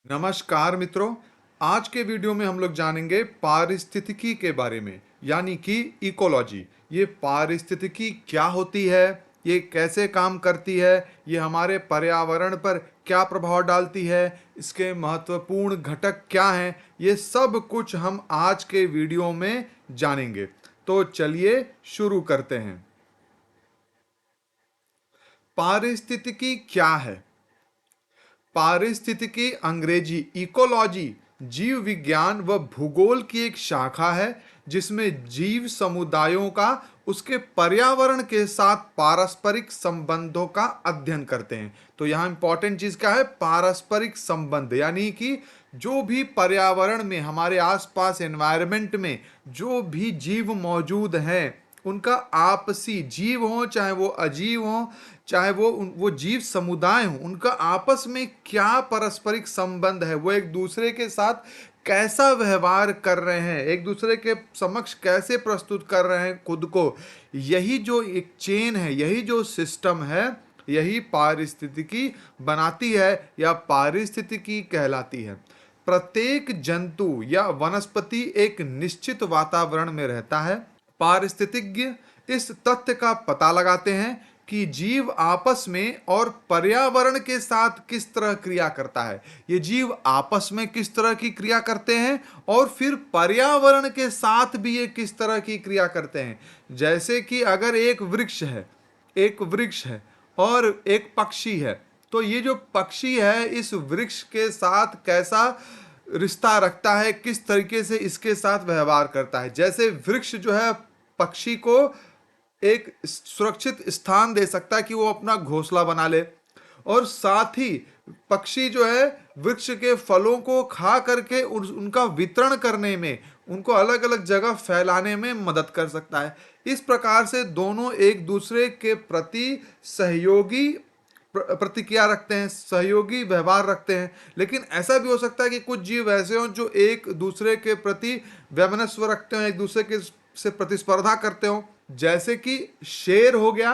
नमस्कार मित्रों। आज के वीडियो में हम लोग जानेंगे पारिस्थितिकी के बारे में, यानी कि इकोलॉजी। ये पारिस्थितिकी क्या होती है, ये कैसे काम करती है, ये हमारे पर्यावरण पर क्या प्रभाव डालती है, इसके महत्वपूर्ण घटक क्या हैं, ये सब कुछ हम आज के वीडियो में जानेंगे। तो चलिए शुरू करते हैं। पारिस्थितिकी क्या है? पारिस्थितिकी अंग्रेजी इकोलॉजी जीव विज्ञान व भूगोल की एक शाखा है जिसमें जीव समुदायों का उसके पर्यावरण के साथ पारस्परिक संबंधों का अध्ययन करते हैं। तो यहाँ इंपॉर्टेंट चीज क्या है? पारस्परिक संबंध, यानी कि जो भी पर्यावरण में, हमारे आसपास एनवायरनमेंट में जो भी जीव मौजूद हैं, उनका आपसी, जीव हो चाहे वो अजीव हो, चाहे वो जीव समुदाय हो, उनका आपस में क्या पारस्परिक संबंध है, वो एक दूसरे के साथ कैसा व्यवहार कर रहे हैं, एक दूसरे के समक्ष कैसे प्रस्तुत कर रहे हैं खुद को, यही जो एक चेन है, यही जो सिस्टम है, यही पारिस्थितिकी बनाती है या पारिस्थितिकी कहलाती है। प्रत्येक जंतु या वनस्पति एक निश्चित वातावरण में रहता है। पारिस्थितिज्ञ इस तथ्य का पता लगाते हैं कि जीव आपस में और पर्यावरण के साथ किस तरह क्रिया करता है। ये जीव आपस में किस तरह की क्रिया करते हैं और फिर पर्यावरण के साथ भी ये किस तरह की क्रिया करते हैं। जैसे कि अगर एक वृक्ष है और एक पक्षी है, तो ये जो पक्षी है इस वृक्ष के साथ कैसा रिश्ता रखता है, किस तरीके से इसके साथ व्यवहार करता है। जैसे वृक्ष जो है पक्षी को एक सुरक्षित स्थान दे सकता है कि वो अपना घोंसला बना ले, और साथ ही पक्षी जो है वृक्ष के फलों को खा करके उनका वितरण करने में, उनको अलग अलग जगह फैलाने में मदद कर सकता है। इस प्रकार से दोनों एक दूसरे के प्रति सहयोगी प्रतिक्रिया रखते हैं, सहयोगी व्यवहार रखते हैं। लेकिन ऐसा भी हो सकता है कि कुछ जीव ऐसे हों जो एक दूसरे के प्रति वैमनस्य रखते हो, एक दूसरे के से प्रतिस्पर्धा करते हो। जैसे कि शेर हो गया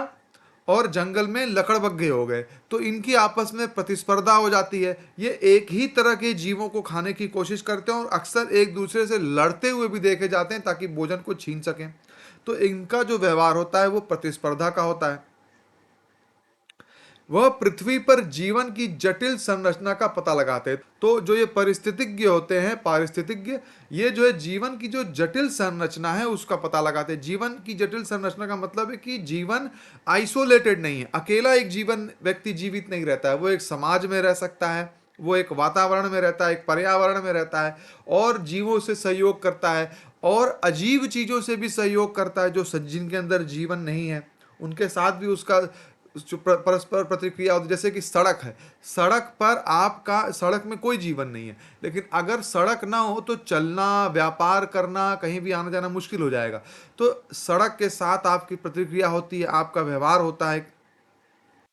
और जंगल में लकड़बग्घे हो गए, तो इनकी आपस में प्रतिस्पर्धा हो जाती है। ये एक ही तरह के जीवों को खाने की कोशिश करते हैं और अक्सर एक दूसरे से लड़ते हुए भी देखे जाते हैं ताकि भोजन को छीन सकें। तो इनका जो व्यवहार होता है वो प्रतिस्पर्धा का होता है। वह पृथ्वी पर जीवन की जटिल संरचना का पता लगाते हैं। तो जो ये परिस्थितिज्ञ होते हैं, पारिस्थितिज्ञ, ये जो है जीवन की जो जटिल संरचना है उसका पता लगाते हैं। जीवन की जटिल संरचना का मतलब है कि जीवन आइसोलेटेड नहीं है, अकेला एक जीवन व्यक्ति जीवित नहीं रहता है। वो एक समाज में रह सकता है, वो एक वातावरण में रहता है, एक पर्यावरण में रहता है और जीवों से सहयोग करता है और अजीब चीजों से भी सहयोग करता है, जो जिनके अंदर जीवन नहीं है उनके साथ भी उसका जो परस्पर प्रतिक्रिया होती है। जैसे कि सड़क है, सड़क पर आपका, सड़क में कोई जीवन नहीं है, लेकिन अगर सड़क ना हो तो चलना, व्यापार करना, कहीं भी आना जाना मुश्किल हो जाएगा। तो सड़क के साथ आपकी प्रतिक्रिया होती है, आपका व्यवहार होता है।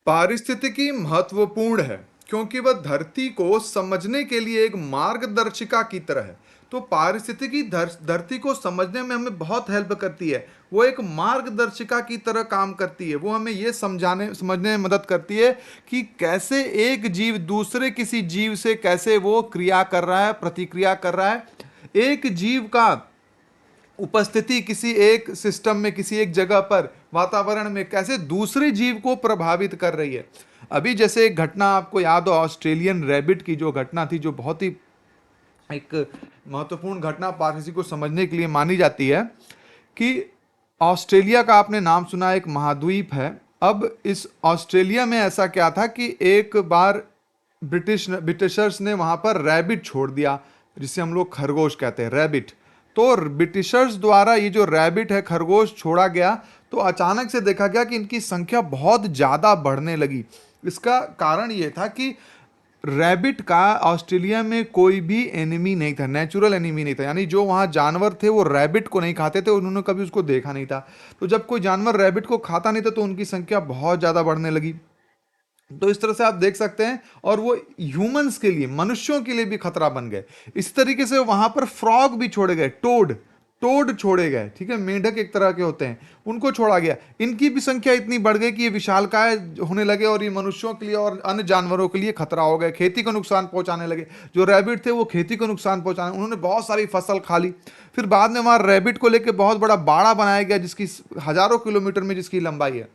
पारिस्थितिकी महत्वपूर्ण है क्योंकि वह धरती को समझने के लिए एक मार्गदर्शिका की तरह है। तो पारिस्थितिकी धरती को समझने में हमें बहुत हेल्प करती है। वो एक मार्गदर्शिका की तरह काम करती है। वो हमें ये समझने में मदद करती है कि कैसे एक जीव दूसरे किसी जीव से कैसे वो क्रिया कर रहा है, प्रतिक्रिया कर रहा है। एक जीव का उपस्थिति किसी एक सिस्टम में, किसी एक जगह पर, वातावरण में कैसे दूसरे जीव को प्रभावित कर रही है। अभी जैसे एक घटना आपको याद हो, ऑस्ट्रेलियन रैबिट की जो घटना थी, जो बहुत ही एक महत्वपूर्ण घटना पारिस्थितिकी को समझने के लिए मानी जाती है कि ऑस्ट्रेलिया का आपने नाम सुना, एक महाद्वीप है। अब इस ऑस्ट्रेलिया में ऐसा क्या था कि एक बार ब्रिटिशर्स ने वहां पर रैबिट छोड़ दिया, जिसे हम लोग खरगोश कहते हैं, रैबिट। तो ब्रिटिशर्स द्वारा ये जो रैबिट है, खरगोश, छोड़ा गया, तो अचानक से देखा गया कि इनकी संख्या बहुत ज़्यादा बढ़ने लगी। इसका कारण ये था कि रैबिट का ऑस्ट्रेलिया में कोई भी एनिमी नहीं था, नेचुरल एनिमी नहीं था, यानी जो वहाँ जानवर थे वो रैबिट को नहीं खाते थे, उन्होंने कभी उसको देखा नहीं था। तो जब कोई जानवर रैबिट को खाता नहीं था तो उनकी संख्या बहुत ज़्यादा बढ़ने लगी। तो इस तरह से आप देख सकते हैं, और वो ह्यूमंस के लिए, मनुष्यों के लिए भी खतरा बन गए। इस तरीके से वहां पर फ्रॉग भी छोड़े गए, टोड, टोड छोड़े गए, ठीक है, मेंढक एक तरह के होते हैं, उनको छोड़ा गया। इनकी भी संख्या इतनी बढ़ गई कि ये विशालकाय होने लगे और ये मनुष्यों के लिए और अन्य जानवरों के लिए खतरा हो गए, खेती को नुकसान पहुंचाने लगे। जो रैबिट थे वो खेती को नुकसान पहुंचाने, उन्होंने बहुत सारी फसल खा ली। फिर बाद में वहां रैबिट को लेकर बहुत बड़ा बाड़ा बनाया गया, जिसकी हजारों किलोमीटर में जिसकी लंबाई है।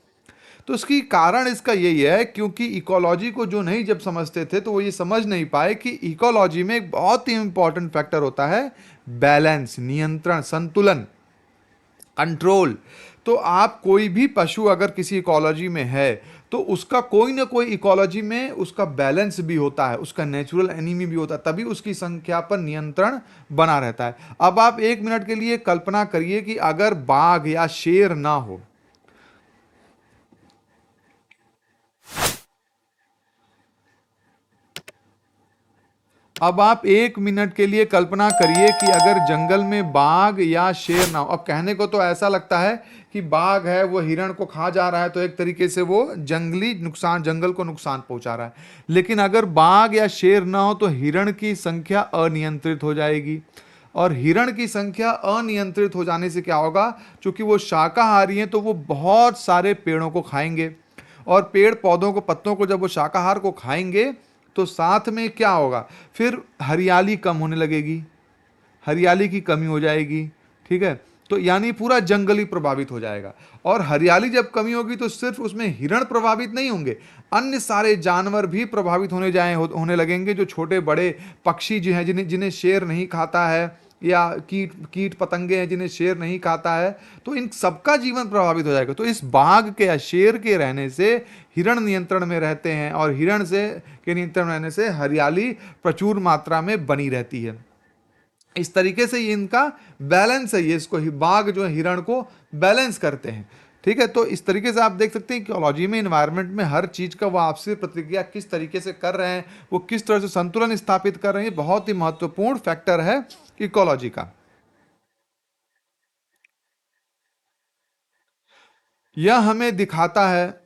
तो इसकी कारण इसका यही है, क्योंकि इकोलॉजी को जो नहीं जब समझते थे तो वो ये समझ नहीं पाए कि इकोलॉजी में एक बहुत ही इंपॉर्टेंट फैक्टर होता है बैलेंस, नियंत्रण, संतुलन, कंट्रोल। तो आप कोई भी पशु अगर किसी इकोलॉजी में है तो उसका कोई ना कोई इकोलॉजी में उसका बैलेंस भी होता है, उसका नेचुरल एनिमी भी होता है, तभी उसकी संख्या पर नियंत्रण बना रहता है। अब आप 1 मिनट के लिए कल्पना करिए कि अगर बाघ या शेर ना हो, अब आप 1 मिनट के लिए कल्पना करिए कि अगर जंगल में बाघ या शेर ना हो। अब कहने को तो ऐसा लगता है कि बाघ है वो हिरण को खा जा रहा है, तो एक तरीके से वो जंगली नुकसान, जंगल को नुकसान पहुंचा रहा है। लेकिन अगर बाघ या शेर ना हो तो हिरण की संख्या अनियंत्रित हो जाएगी, और हिरण की संख्या अनियंत्रित हो जाने से क्या होगा, क्योंकि वो शाकाहारी हैं तो वो बहुत सारे पेड़ों को खाएंगे, और पेड़ पौधों को, पत्तों को जब वो शाकाहार को खाएंगे तो साथ में क्या होगा, फिर हरियाली कम होने लगेगी, हरियाली की कमी हो जाएगी, ठीक है। तो यानी पूरा जंगल ही प्रभावित हो जाएगा। और हरियाली जब कमी होगी तो सिर्फ उसमें हिरण प्रभावित नहीं होंगे, अन्य सारे जानवर भी प्रभावित होने लगेंगे, जो छोटे बड़े पक्षी जो हैं, जिन्हें जिन्हें शेर नहीं खाता है, या कीट कीट पतंगे हैं जिन्हें शेर नहीं खाता है, तो इन सबका जीवन प्रभावित हो जाएगा। तो इस बाघ के या शेर के रहने से हिरण नियंत्रण में रहते हैं, और हिरण से के नियंत्रण में रहने से हरियाली प्रचुर मात्रा में बनी रहती है। इस तरीके से ये इनका बैलेंस है, ये इसको बाघ जो है हिरण को बैलेंस करते हैं, ठीक है। तो इस तरीके से आप देख सकते हैं इकोलॉजी में, इन्वायरमेंट में हर चीज का वो आपसी प्रतिक्रिया किस तरीके से कर रहे हैं, वो किस तरह से संतुलन स्थापित कर रहे हैं, बहुत ही महत्वपूर्ण फैक्टर है इकोलॉजी का। यह हमें दिखाता है,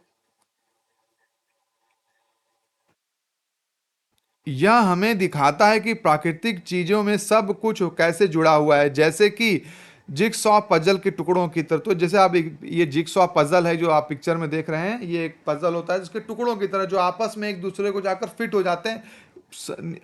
यह हमें दिखाता है कि प्राकृतिक चीजों में सब कुछ कैसे जुड़ा हुआ है, जैसे कि जिगसॉ पजल के टुकड़ों की तरह। तो जैसे आप ये जिगसॉ पजल है जो आप पिक्चर में देख रहे हैं, ये एक पजल होता है जिसके टुकड़ों की तरह जो आपस में एक दूसरे को जाकर फिट हो जाते हैं।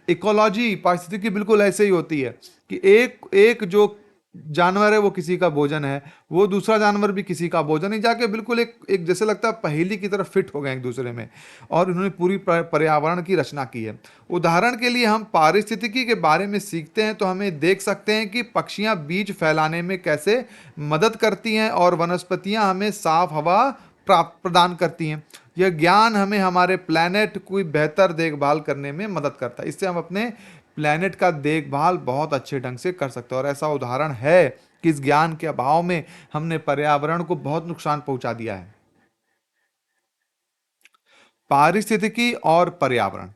इकोलॉजी, पारिस्थितिकी बिल्कुल ऐसे ही होती है कि एक एक जो जानवर है वो किसी का भोजन है, वो दूसरा जानवर भी किसी का भोजन, ही जाके बिल्कुल एक एक जैसे लगता है पहेली की तरह फिट हो गए एक दूसरे में, और उन्होंने पूरी पर्यावरण की रचना की है। उदाहरण के लिए हम पारिस्थितिकी के बारे में सीखते हैं तो हमें देख सकते हैं कि पक्षियां बीज फैलाने में कैसे मदद करती हैं, और वनस्पतियां हमें साफ हवा प्राप्त प्रदान करती हैं। यह ज्ञान हमें हमारे प्लैनेट की बेहतर देखभाल करने में मदद करता है। इससे हम अपने प्लैनेट का देखभाल बहुत अच्छे ढंग से कर सकते हैं, और ऐसा उदाहरण है कि इस ज्ञान के अभाव में हमने पर्यावरण को बहुत नुकसान पहुंचा दिया है। पारिस्थितिकी और पर्यावरण,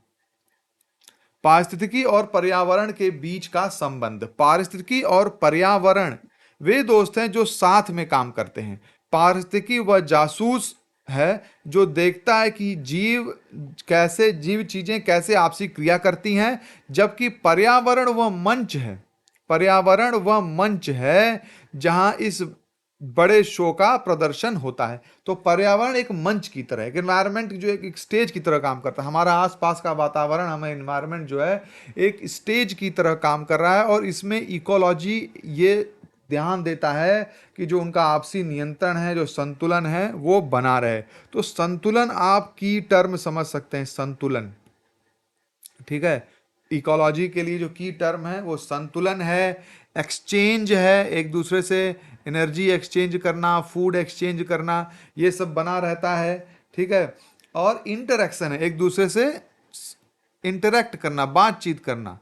पारिस्थितिकी और पर्यावरण के बीच का संबंध। पारिस्थितिकी और पर्यावरण वे दोस्त हैं जो साथ में काम करते हैं। पारिस्थितिकी वह जासूस है जो देखता है कि जीव चीजें कैसे आपसी क्रिया करती हैं, जबकि पर्यावरण वह मंच है, पर्यावरण वह मंच है जहां इस बड़े शो का प्रदर्शन होता है। तो पर्यावरण एक मंच की तरह है, एक एनवायरनमेंट जो एक स्टेज की तरह काम करता है। हमारा आसपास का वातावरण, हमारा एनवायरनमेंट जो है एक स्टेज की तरह काम कर रहा है, और इसमें इकोलॉजी ये ध्यान देता है कि जो उनका आपसी नियंत्रण है, जो संतुलन है, वो बना रहे। तो संतुलन आप की टर्म समझ सकते हैं, संतुलन, ठीक है। इकोलॉजी के लिए जो की टर्म है वो संतुलन है, एक्सचेंज है, एक दूसरे से एनर्जी एक्सचेंज करना, फूड एक्सचेंज करना, ये सब बना रहता है, ठीक है। और इंटरेक्शन है, एक दूसरे से इंटरेक्ट करना, बातचीत करना।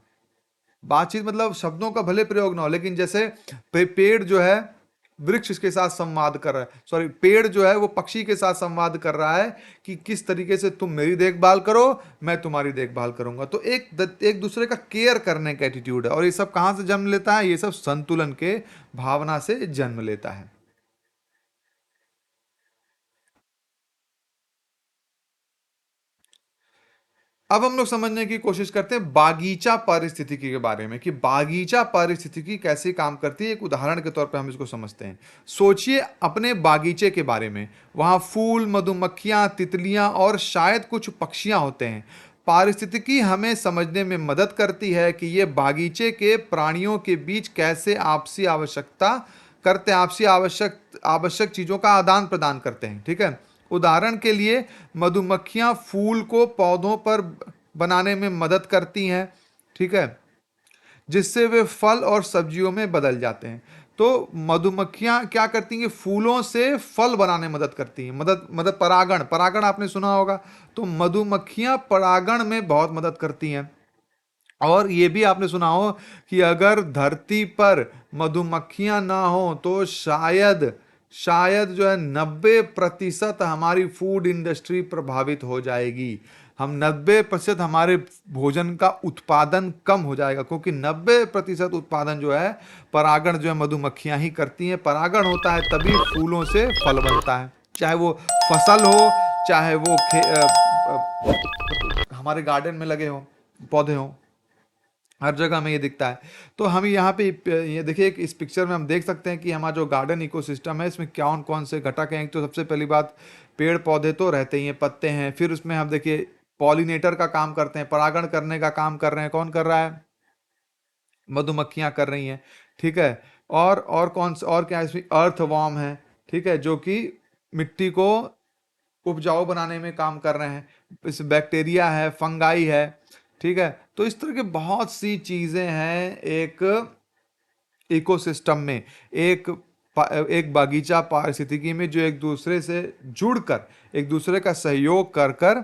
बातचीत मतलब शब्दों का भले प्रयोग ना हो, लेकिन जैसे पेड़ जो है वृक्ष के साथ संवाद कर रहा है, सॉरी, पेड़ जो है वो पक्षी के साथ संवाद कर रहा है कि किस तरीके से तुम मेरी देखभाल करो, मैं तुम्हारी देखभाल करूंगा। तो एक दूसरे का केयर करने का एटीट्यूड है, और ये सब कहां से जन्म लेता है, ये सब संतुलन के भावना से जन्म लेता है। अब हम लोग समझने की कोशिश करते हैं बागीचा पारिस्थितिकी के बारे में कि बागीचा पारिस्थितिकी कैसे काम करती है। एक उदाहरण के तौर पे हम इसको समझते हैं। सोचिए अपने बागीचे के बारे में। वहां फूल, मधुमक्खियां, तितलियां और शायद कुछ पक्षियां होते हैं। पारिस्थितिकी हमें समझने में मदद करती है कि ये बागीचे के प्राणियों के बीच कैसे आपसी आवश्यक आवश्यक चीजों का आदान प्रदान करते हैं। ठीक है। उदाहरण के लिए मधुमक्खियां फूल को पौधों पर बनाने में मदद करती हैं। ठीक है। जिससे वे फल और सब्जियों में बदल जाते हैं। तो मधुमक्खियां क्या करती हैं? फूलों से फल बनाने में मदद करती हैं। मदद परागण, परागण आपने सुना होगा। तो मधुमक्खियां परागण में बहुत मदद करती हैं। और ये भी आपने सुना हो कि अगर धरती पर मधुमक्खियां ना हो तो शायद शायद जो है 90% हमारी फूड इंडस्ट्री प्रभावित हो जाएगी। हम 90% हमारे भोजन का उत्पादन कम हो जाएगा, क्योंकि 90% उत्पादन जो है परागण जो है मधुमक्खियां ही करती हैं। परागण होता है तभी फूलों से फल बनता है, चाहे वो फसल हो, चाहे वो हमारे गार्डन में लगे हो पौधे हो, हर जगह में ये दिखता है। तो हम यहाँ पे ये देखिए, इस पिक्चर में हम देख सकते हैं कि हमारा जो गार्डन इकोसिस्टम है इसमें कौन कौन से घटक हैं। तो सबसे पहली बात, पेड़ पौधे तो रहते ही हैं, पत्ते हैं। फिर उसमें हम देखिए पॉलिनेटर का काम करते हैं, परागण करने का काम कर रहे हैं। कौन कर रहा है? मधुमक्खियां कर रही हैं। ठीक है। और कौन सा, और क्या है इसमें? अर्थवॉर्म है। ठीक है, जो कि मिट्टी को उपजाऊ बनाने में काम कर रहे हैं। इस बैक्टीरिया है, फंगाई है। ठीक है। तो इस तरह की बहुत सी चीजें हैं एक इकोसिस्टम में, एक बागीचा पारिस्थितिकी में, जो एक दूसरे से जुड़कर, एक दूसरे का सहयोग कर कर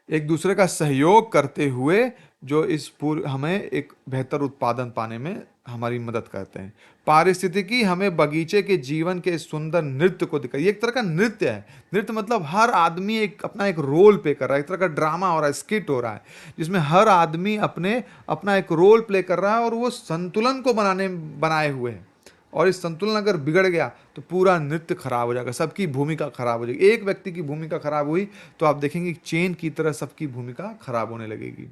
एक दूसरे का सहयोग करते हुए जो इस पूर्व हमें एक बेहतर उत्पादन पाने में हमारी मदद करते हैं। पारिस्थितिकी हमें बगीचे के जीवन के इस सुंदर नृत्य को दिखाई। ये एक तरह का नृत्य है। नृत्य मतलब हर आदमी अपना एक रोल प्ले कर रहा है, एक तरह का ड्रामा हो रहा है, स्किट हो रहा है, जिसमें हर आदमी अपना एक रोल प्ले कर रहा है और वो संतुलन को बनाए हुए है। और इस संतुलन अगर बिगड़ गया तो पूरा नृत्य खराब हो जाएगा, सबकी भूमिका खराब हो जाएगी। एक व्यक्ति की भूमिका खराब हुई तो आप देखेंगे चेन की तरह सबकी भूमिका खराब होने लगेगी।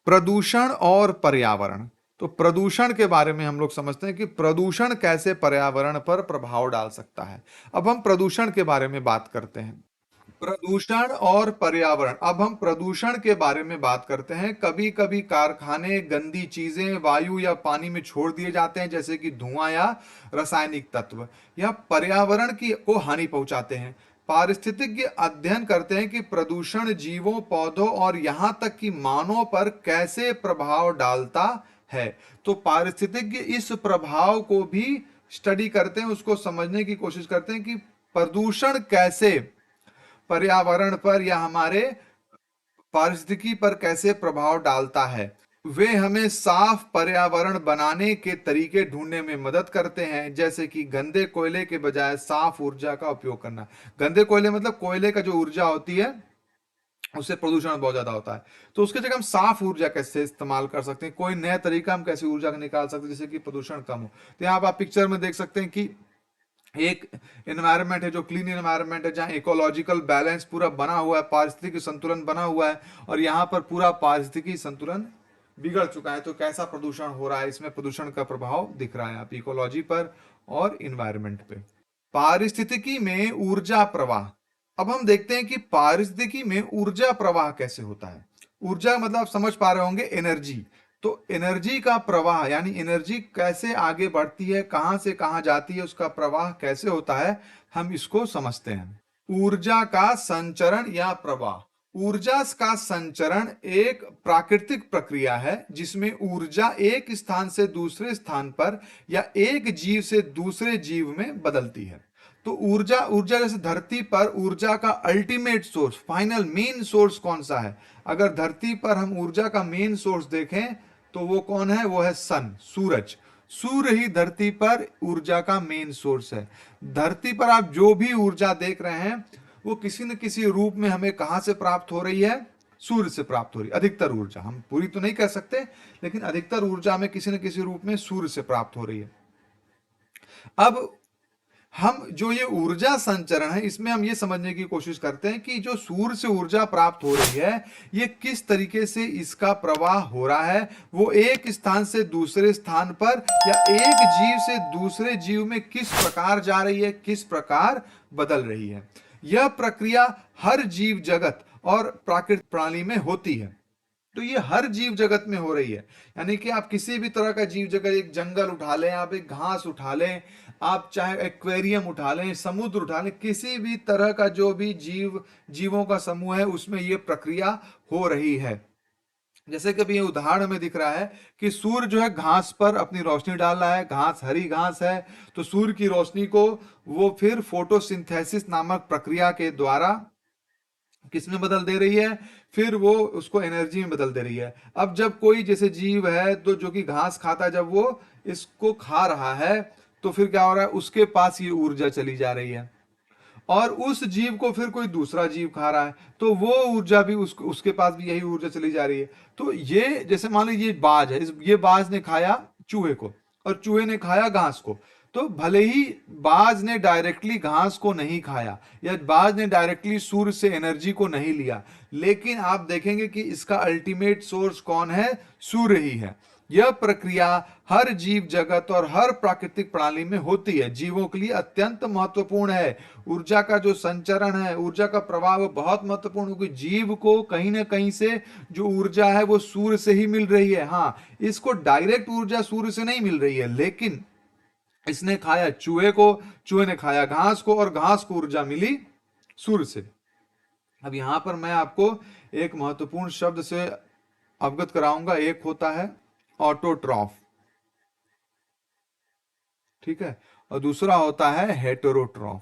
प्रदूषण और पर्यावरण। तो प्रदूषण के बारे में हम लोग समझते हैं कि प्रदूषण कैसे पर्यावरण पर प्रभाव डाल सकता है। अब हम प्रदूषण के बारे में बात करते हैं। प्रदूषण और पर्यावरण। अब हम प्रदूषण के बारे में बात करते हैं। कभी कभी कारखाने गंदी चीजें वायु या पानी में छोड़ दिए जाते हैं, जैसे कि धुआं या रासायनिक तत्व, या पर्यावरण की को हानि पहुंचाते हैं। पारिस्थितिज्ञ अध्ययन करते हैं कि प्रदूषण जीवों, पौधों और यहां तक कि मानव पर कैसे प्रभाव डालता है। तो पारिस्थितिज्ञ इस प्रभाव को भी स्टडी करते हैं, उसको समझने की कोशिश करते हैं कि प्रदूषण कैसे पर्यावरण पर या हमारे पारिस्थितिकी पर कैसे प्रभाव डालता है। वे हमें साफ पर्यावरण बनाने के तरीके ढूंढने में मदद करते हैं, जैसे कि गंदे कोयले के बजाय साफ ऊर्जा का उपयोग करना। गंदे कोयले मतलब कोयले का जो ऊर्जा होती है उससे प्रदूषण बहुत ज्यादा होता है। तो उसके जगह हम साफ ऊर्जा कैसे इस्तेमाल कर सकते हैं, कोई नया तरीका हम कैसे ऊर्जा निकाल सकते हैं जिससे कि प्रदूषण कम हो। तो यहाँ आप पिक्चर में देख सकते हैं कि एक एनवायरनमेंट है जो क्लीन एनवायरनमेंट है, जहां इकोलॉजिकल बैलेंस पूरा बना हुआ है, पारिस्थितिकी संतुलन बना हुआ है, और यहां पर पूरा पारिस्थितिकी संतुलन बिगड़ चुका है। तो कैसा प्रदूषण हो रहा है, इसमें प्रदूषण का प्रभाव दिख रहा है आप इकोलॉजी पर और इन्वायरमेंट पे। पारिस्थितिकी में ऊर्जा प्रवाह। अब हम देखते हैं कि पारिस्थितिकी में ऊर्जा प्रवाह कैसे होता है। ऊर्जा मतलब आप समझ पा रहे होंगे, एनर्जी। तो एनर्जी का प्रवाह यानी एनर्जी कैसे आगे बढ़ती है, कहां से कहां जाती है, उसका प्रवाह कैसे होता है, हम इसको समझते हैं। ऊर्जा का संचरण या प्रवाह। ऊर्जा का संचरण एक प्राकृतिक प्रक्रिया है जिसमें ऊर्जा एक स्थान से दूसरे स्थान पर या एक जीव से दूसरे जीव में बदलती है। तो ऊर्जा ऊर्जा जैसे धरती पर ऊर्जा का ultimate source, final main source कौन सा है? अगर धरती पर हम ऊर्जा का मेन सोर्स देखें तो वो कौन है? वो है सन, सूरज। सूर्य ही धरती पर ऊर्जा का मेन सोर्स है। धरती पर आप जो भी ऊर्जा देख रहे हैं वो किसी न किसी रूप में हमें कहां से प्राप्त हो रही है? सूर्य से प्राप्त हो रही है। अधिकतर ऊर्जा, हम पूरी तो नहीं कह सकते, लेकिन अधिकतर ऊर्जा में किसी न किसी रूप में सूर्य से प्राप्त हो रही है। अब हम जो ये ऊर्जा संचरण है, इसमें हम ये समझने की कोशिश करते हैं कि जो सूर्य से ऊर्जा प्राप्त हो रही है, ये किस तरीके से इसका प्रवाह हो रहा है, वो एक स्थान से दूसरे स्थान पर या एक जीव से दूसरे जीव में किस प्रकार जा रही है, किस प्रकार बदल रही है। यह प्रक्रिया हर जीव जगत और प्राकृतिक प्रणाली में होती है। तो ये हर जीव जगत में हो रही है। यानी कि आप किसी भी तरह का जीव जगत, एक जंगल उठा लें, आप एक घास उठा लें, आप चाहे एक्वेरियम उठा लें, समुद्र उठा लें, किसी भी तरह का जो भी जीवों का समूह है, उसमें ये प्रक्रिया हो रही है। जैसे कि अभी ये उदाहरण में दिख रहा है कि सूर्य जो है घास पर अपनी रोशनी डाल रहा है, घास हरी घास है, तो सूर्य की रोशनी को वो फिर फोटोसिंथेसिस नामक प्रक्रिया के द्वारा किसमें बदल दे रही है, फिर वो उसको एनर्जी में बदल दे रही है। अब जब कोई जैसे जीव है तो जो कि घास खाता है, जब वो इसको खा रहा है तो फिर क्या हो रहा है, उसके पास ये ऊर्जा चली जा रही है, और उस जीव को फिर कोई दूसरा जीव खा रहा है तो वो ऊर्जा भी उसके पास भी यही ऊर्जा चली जा रही है। तो ये जैसे मान लीजिए ये बाज है, ये बाज ने खाया चूहे को और चूहे ने खाया घास को, तो भले ही बाज ने डायरेक्टली घास को नहीं खाया या बाज ने डायरेक्टली सूर्य से एनर्जी को नहीं लिया, लेकिन आप देखेंगे कि इसका अल्टीमेट सोर्स कौन है, सूर्य ही है। यह प्रक्रिया हर जीव जगत और हर प्राकृतिक प्रणाली में होती है, जीवों के लिए अत्यंत महत्वपूर्ण है। ऊर्जा का जो संचरण है, ऊर्जा का प्रभाव बहुत महत्वपूर्ण, क्योंकि जीव को कहीं ना कहीं से जो ऊर्जा है वो सूर्य से ही मिल रही है। हाँ, इसको डायरेक्ट ऊर्जा सूर्य से नहीं मिल रही है, लेकिन इसने खाया चूहे को, चूहे ने खाया घास को, और घास को ऊर्जा मिली सूर्य से। अब यहां पर मैं आपको एक महत्वपूर्ण शब्द से अवगत कराऊंगा। एक होता है ऑटोट्रॉफ, ठीक है, और दूसरा होता है हेटेरोट्रॉफ।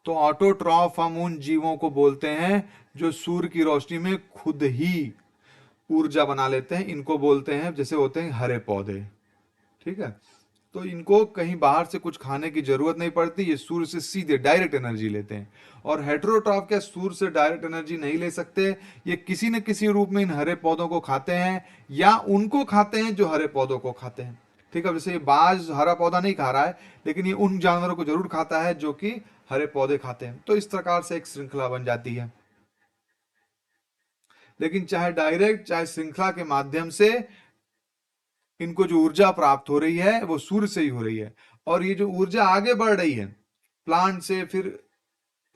तो ऑटोट्रॉफ हम उन जीवों को बोलते हैं जो सूर्य की रोशनी में खुद ही ऊर्जा बना लेते हैं। इनको बोलते हैं, जैसे होते हैं हरे पौधे, ठीक है। तो इनको कहीं बाहर से कुछ खाने की जरूरत नहीं पड़ती, ये सूर्य से सीधे डायरेक्ट एनर्जी लेते हैं। और हेटेरोट्रॉफ क्या सूर्य से डायरेक्ट एनर्जी नहीं ले सकते, ये किसी न किसी रूप में इन हरे पौधों को खाते हैं या उनको खाते हैं जो हरे पौधों को खाते हैं, ठीक है। जैसे ये बाज हरा पौधा नहीं खा रहा है, लेकिन ये उन जानवरों को जरूर खाता है जो कि हरे पौधे खाते हैं। तो इस प्रकार से एक श्रृंखला बन जाती है। लेकिन चाहे डायरेक्ट चाहे श्रृंखला के माध्यम से इनको जो ऊर्जा प्राप्त हो रही है वो सूर्य से ही हो रही है। और ये जो ऊर्जा आगे बढ़ रही है प्लांट से फिर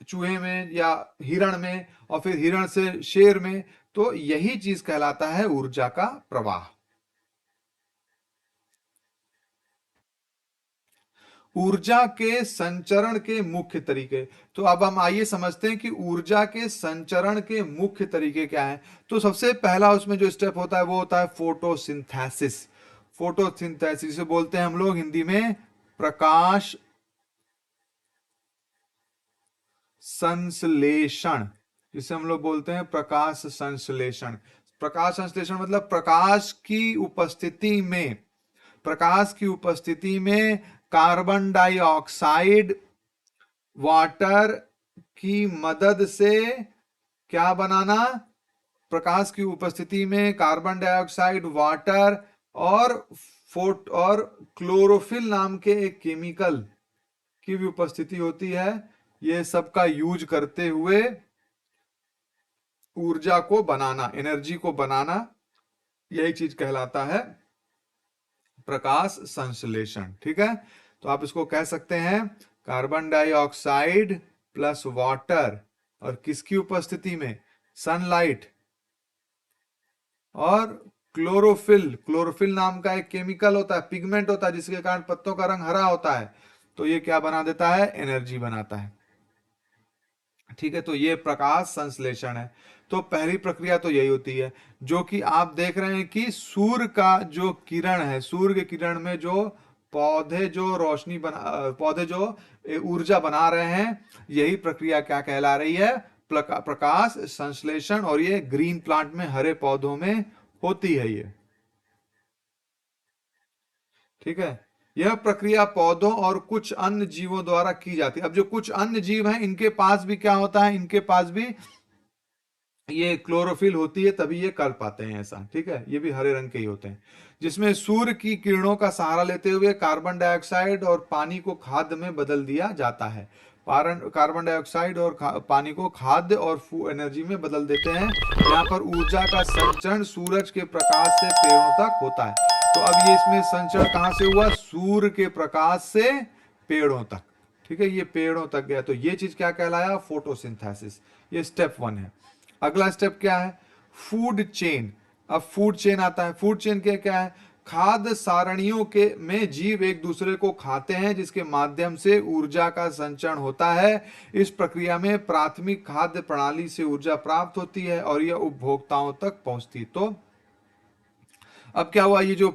चूहे में या हिरण में, और फिर हिरण से शेर में, तो यही चीज कहलाता है ऊर्जा का प्रवाह। ऊर्जा के संचरण के मुख्य तरीके। तो अब हम आइए समझते हैं कि ऊर्जा के संचरण के मुख्य तरीके क्या हैं। तो सबसे पहला उसमें जो स्टेप होता है वो होता है फोटोसिंथेसिस। फोटोसिंथेसिस से बोलते हैं हम लोग हिंदी में प्रकाश संश्लेषण, जिसे हम लोग बोलते हैं प्रकाश संश्लेषण। प्रकाश संश्लेषण मतलब प्रकाश की उपस्थिति में कार्बन डाइऑक्साइड वाटर की मदद से क्या बनाना, प्रकाश की उपस्थिति में कार्बन डाइऑक्साइड, वाटर और क्लोरोफिल नाम के एक केमिकल की भी उपस्थिति होती है। ये सबका यूज करते हुए ऊर्जा को बनाना, एनर्जी को बनाना, यही चीज कहलाता है प्रकाश संश्लेषण, ठीक है। तो आप इसको कह सकते हैं कार्बन डाइऑक्साइड प्लस वाटर और किसकी उपस्थिति में, सनलाइट और क्लोरोफिल नाम का एक केमिकल होता है, पिगमेंट होता है, जिसके कारण पत्तों का रंग हरा होता है। तो ये क्या बना देता है, एनर्जी बनाता है, ठीक है। तो ये प्रकाश संश्लेषण है। तो पहली प्रक्रिया तो यही होती है, जो कि आप देख रहे हैं कि सूर्य का जो किरण है, सूर्य के किरण में जो पौधे जो रोशनी बना, पौधे जो ऊर्जा बना रहे हैं, यही प्रक्रिया क्या कहला रही है, प्रकाश संश्लेषण। और ये ग्रीन प्लांट में, हरे पौधों में होती है ये, ठीक है। यह प्रक्रिया पौधों और कुछ अन्य जीवों द्वारा की जाती है। अब जो कुछ अन्य जीव हैं, इनके पास भी क्या होता है, इनके पास भी ये क्लोरोफिल होती है तभी ये कर पाते हैं ऐसा, ठीक है। ये भी हरे रंग के ही होते हैं, जिसमें सूर्य की किरणों का सहारा लेते हुए कार्बन डाइऑक्साइड और पानी को खाद्य में बदल दिया जाता है। कार्बन डाइऑक्साइड और पानी को खाद्य और एनर्जी में बदल देते हैं। यहाँ पर ऊर्जा का संचरण सूरज के प्रकाश से पेड़ों तक होता है। तो अब ये इसमें संचरण कहाँ से हुआ? सूर्य के प्रकाश से पेड़ों तक, ठीक है। ये पेड़ों तक गया, तो ये चीज क्या कहलाया? फोटोसिंथेसिस। ये स्टेप 1 है। अगला स्टेप क्या है? Food chain. अब फूड चेन आता है। फूड चेन के क्या है? खाद्य सारणियों के में जीव एक दूसरे को खाते हैं, जिसके माध्यम से ऊर्जा का संचरण होता है। इस प्रक्रिया में प्राथमिक खाद्य प्रणाली से ऊर्जा प्राप्त होती है और यह उपभोक्ताओं तक पहुंचती। तो अब क्या हुआ? ये जो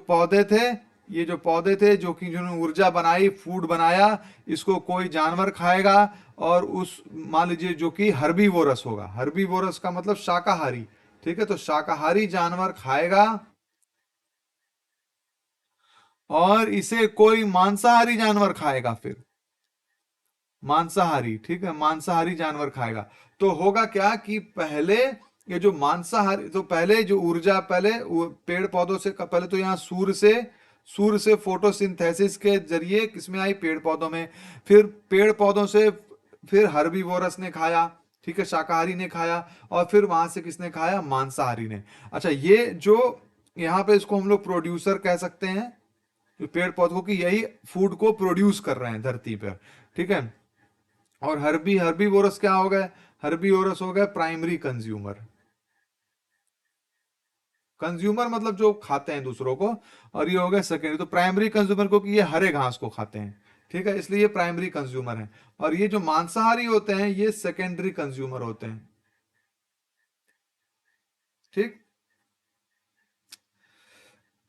पौधे थे जो कि जिन्होंने ऊर्जा बनाई, फूड बनाया, इसको कोई जानवर खाएगा। और उस मान लीजिए जो कि हर्बीवोरस होगा, हर्बीवोरस का मतलब शाकाहारी, ठीक है। तो शाकाहारी जानवर खाएगा और इसे कोई मांसाहारी जानवर खाएगा, फिर मांसाहारी, ठीक है, मांसाहारी जानवर खाएगा। तो होगा क्या कि पहले ये जो मांसाहारी, तो पहले जो ऊर्जा, पहले पेड़ पौधों से, पहले तो यहाँ सूर्य से फोटोसिंथेसिस के जरिए किसमें आई? पेड़ पौधों में। फिर पेड़ पौधों से फिर हर्बीवोरस ने खाया, ठीक है, शाकाहारी ने खाया। और फिर वहां से किसने खाया? मांसाहारी ने। अच्छा, ये जो यहाँ पे इसको हम लोग प्रोड्यूसर कह सकते हैं, जो पेड़ पौधों की यही फूड को प्रोड्यूस कर रहे हैं धरती पर, ठीक है। और हर्बीवोरस क्या हो गए? हर्बीवोरस हो गए प्राइमरी कंज्यूमर। कंज्यूमर मतलब जो खाते हैं दूसरों को। और ये हो गए सेकेंडरी। तो प्राइमरी कंज्यूमर को कि ये हरे घास को खाते हैं, ठीक है, इसलिए ये प्राइमरी कंज्यूमर है। और ये जो मांसाहारी होते हैं ये सेकेंडरी कंज्यूमर होते हैं, ठीक।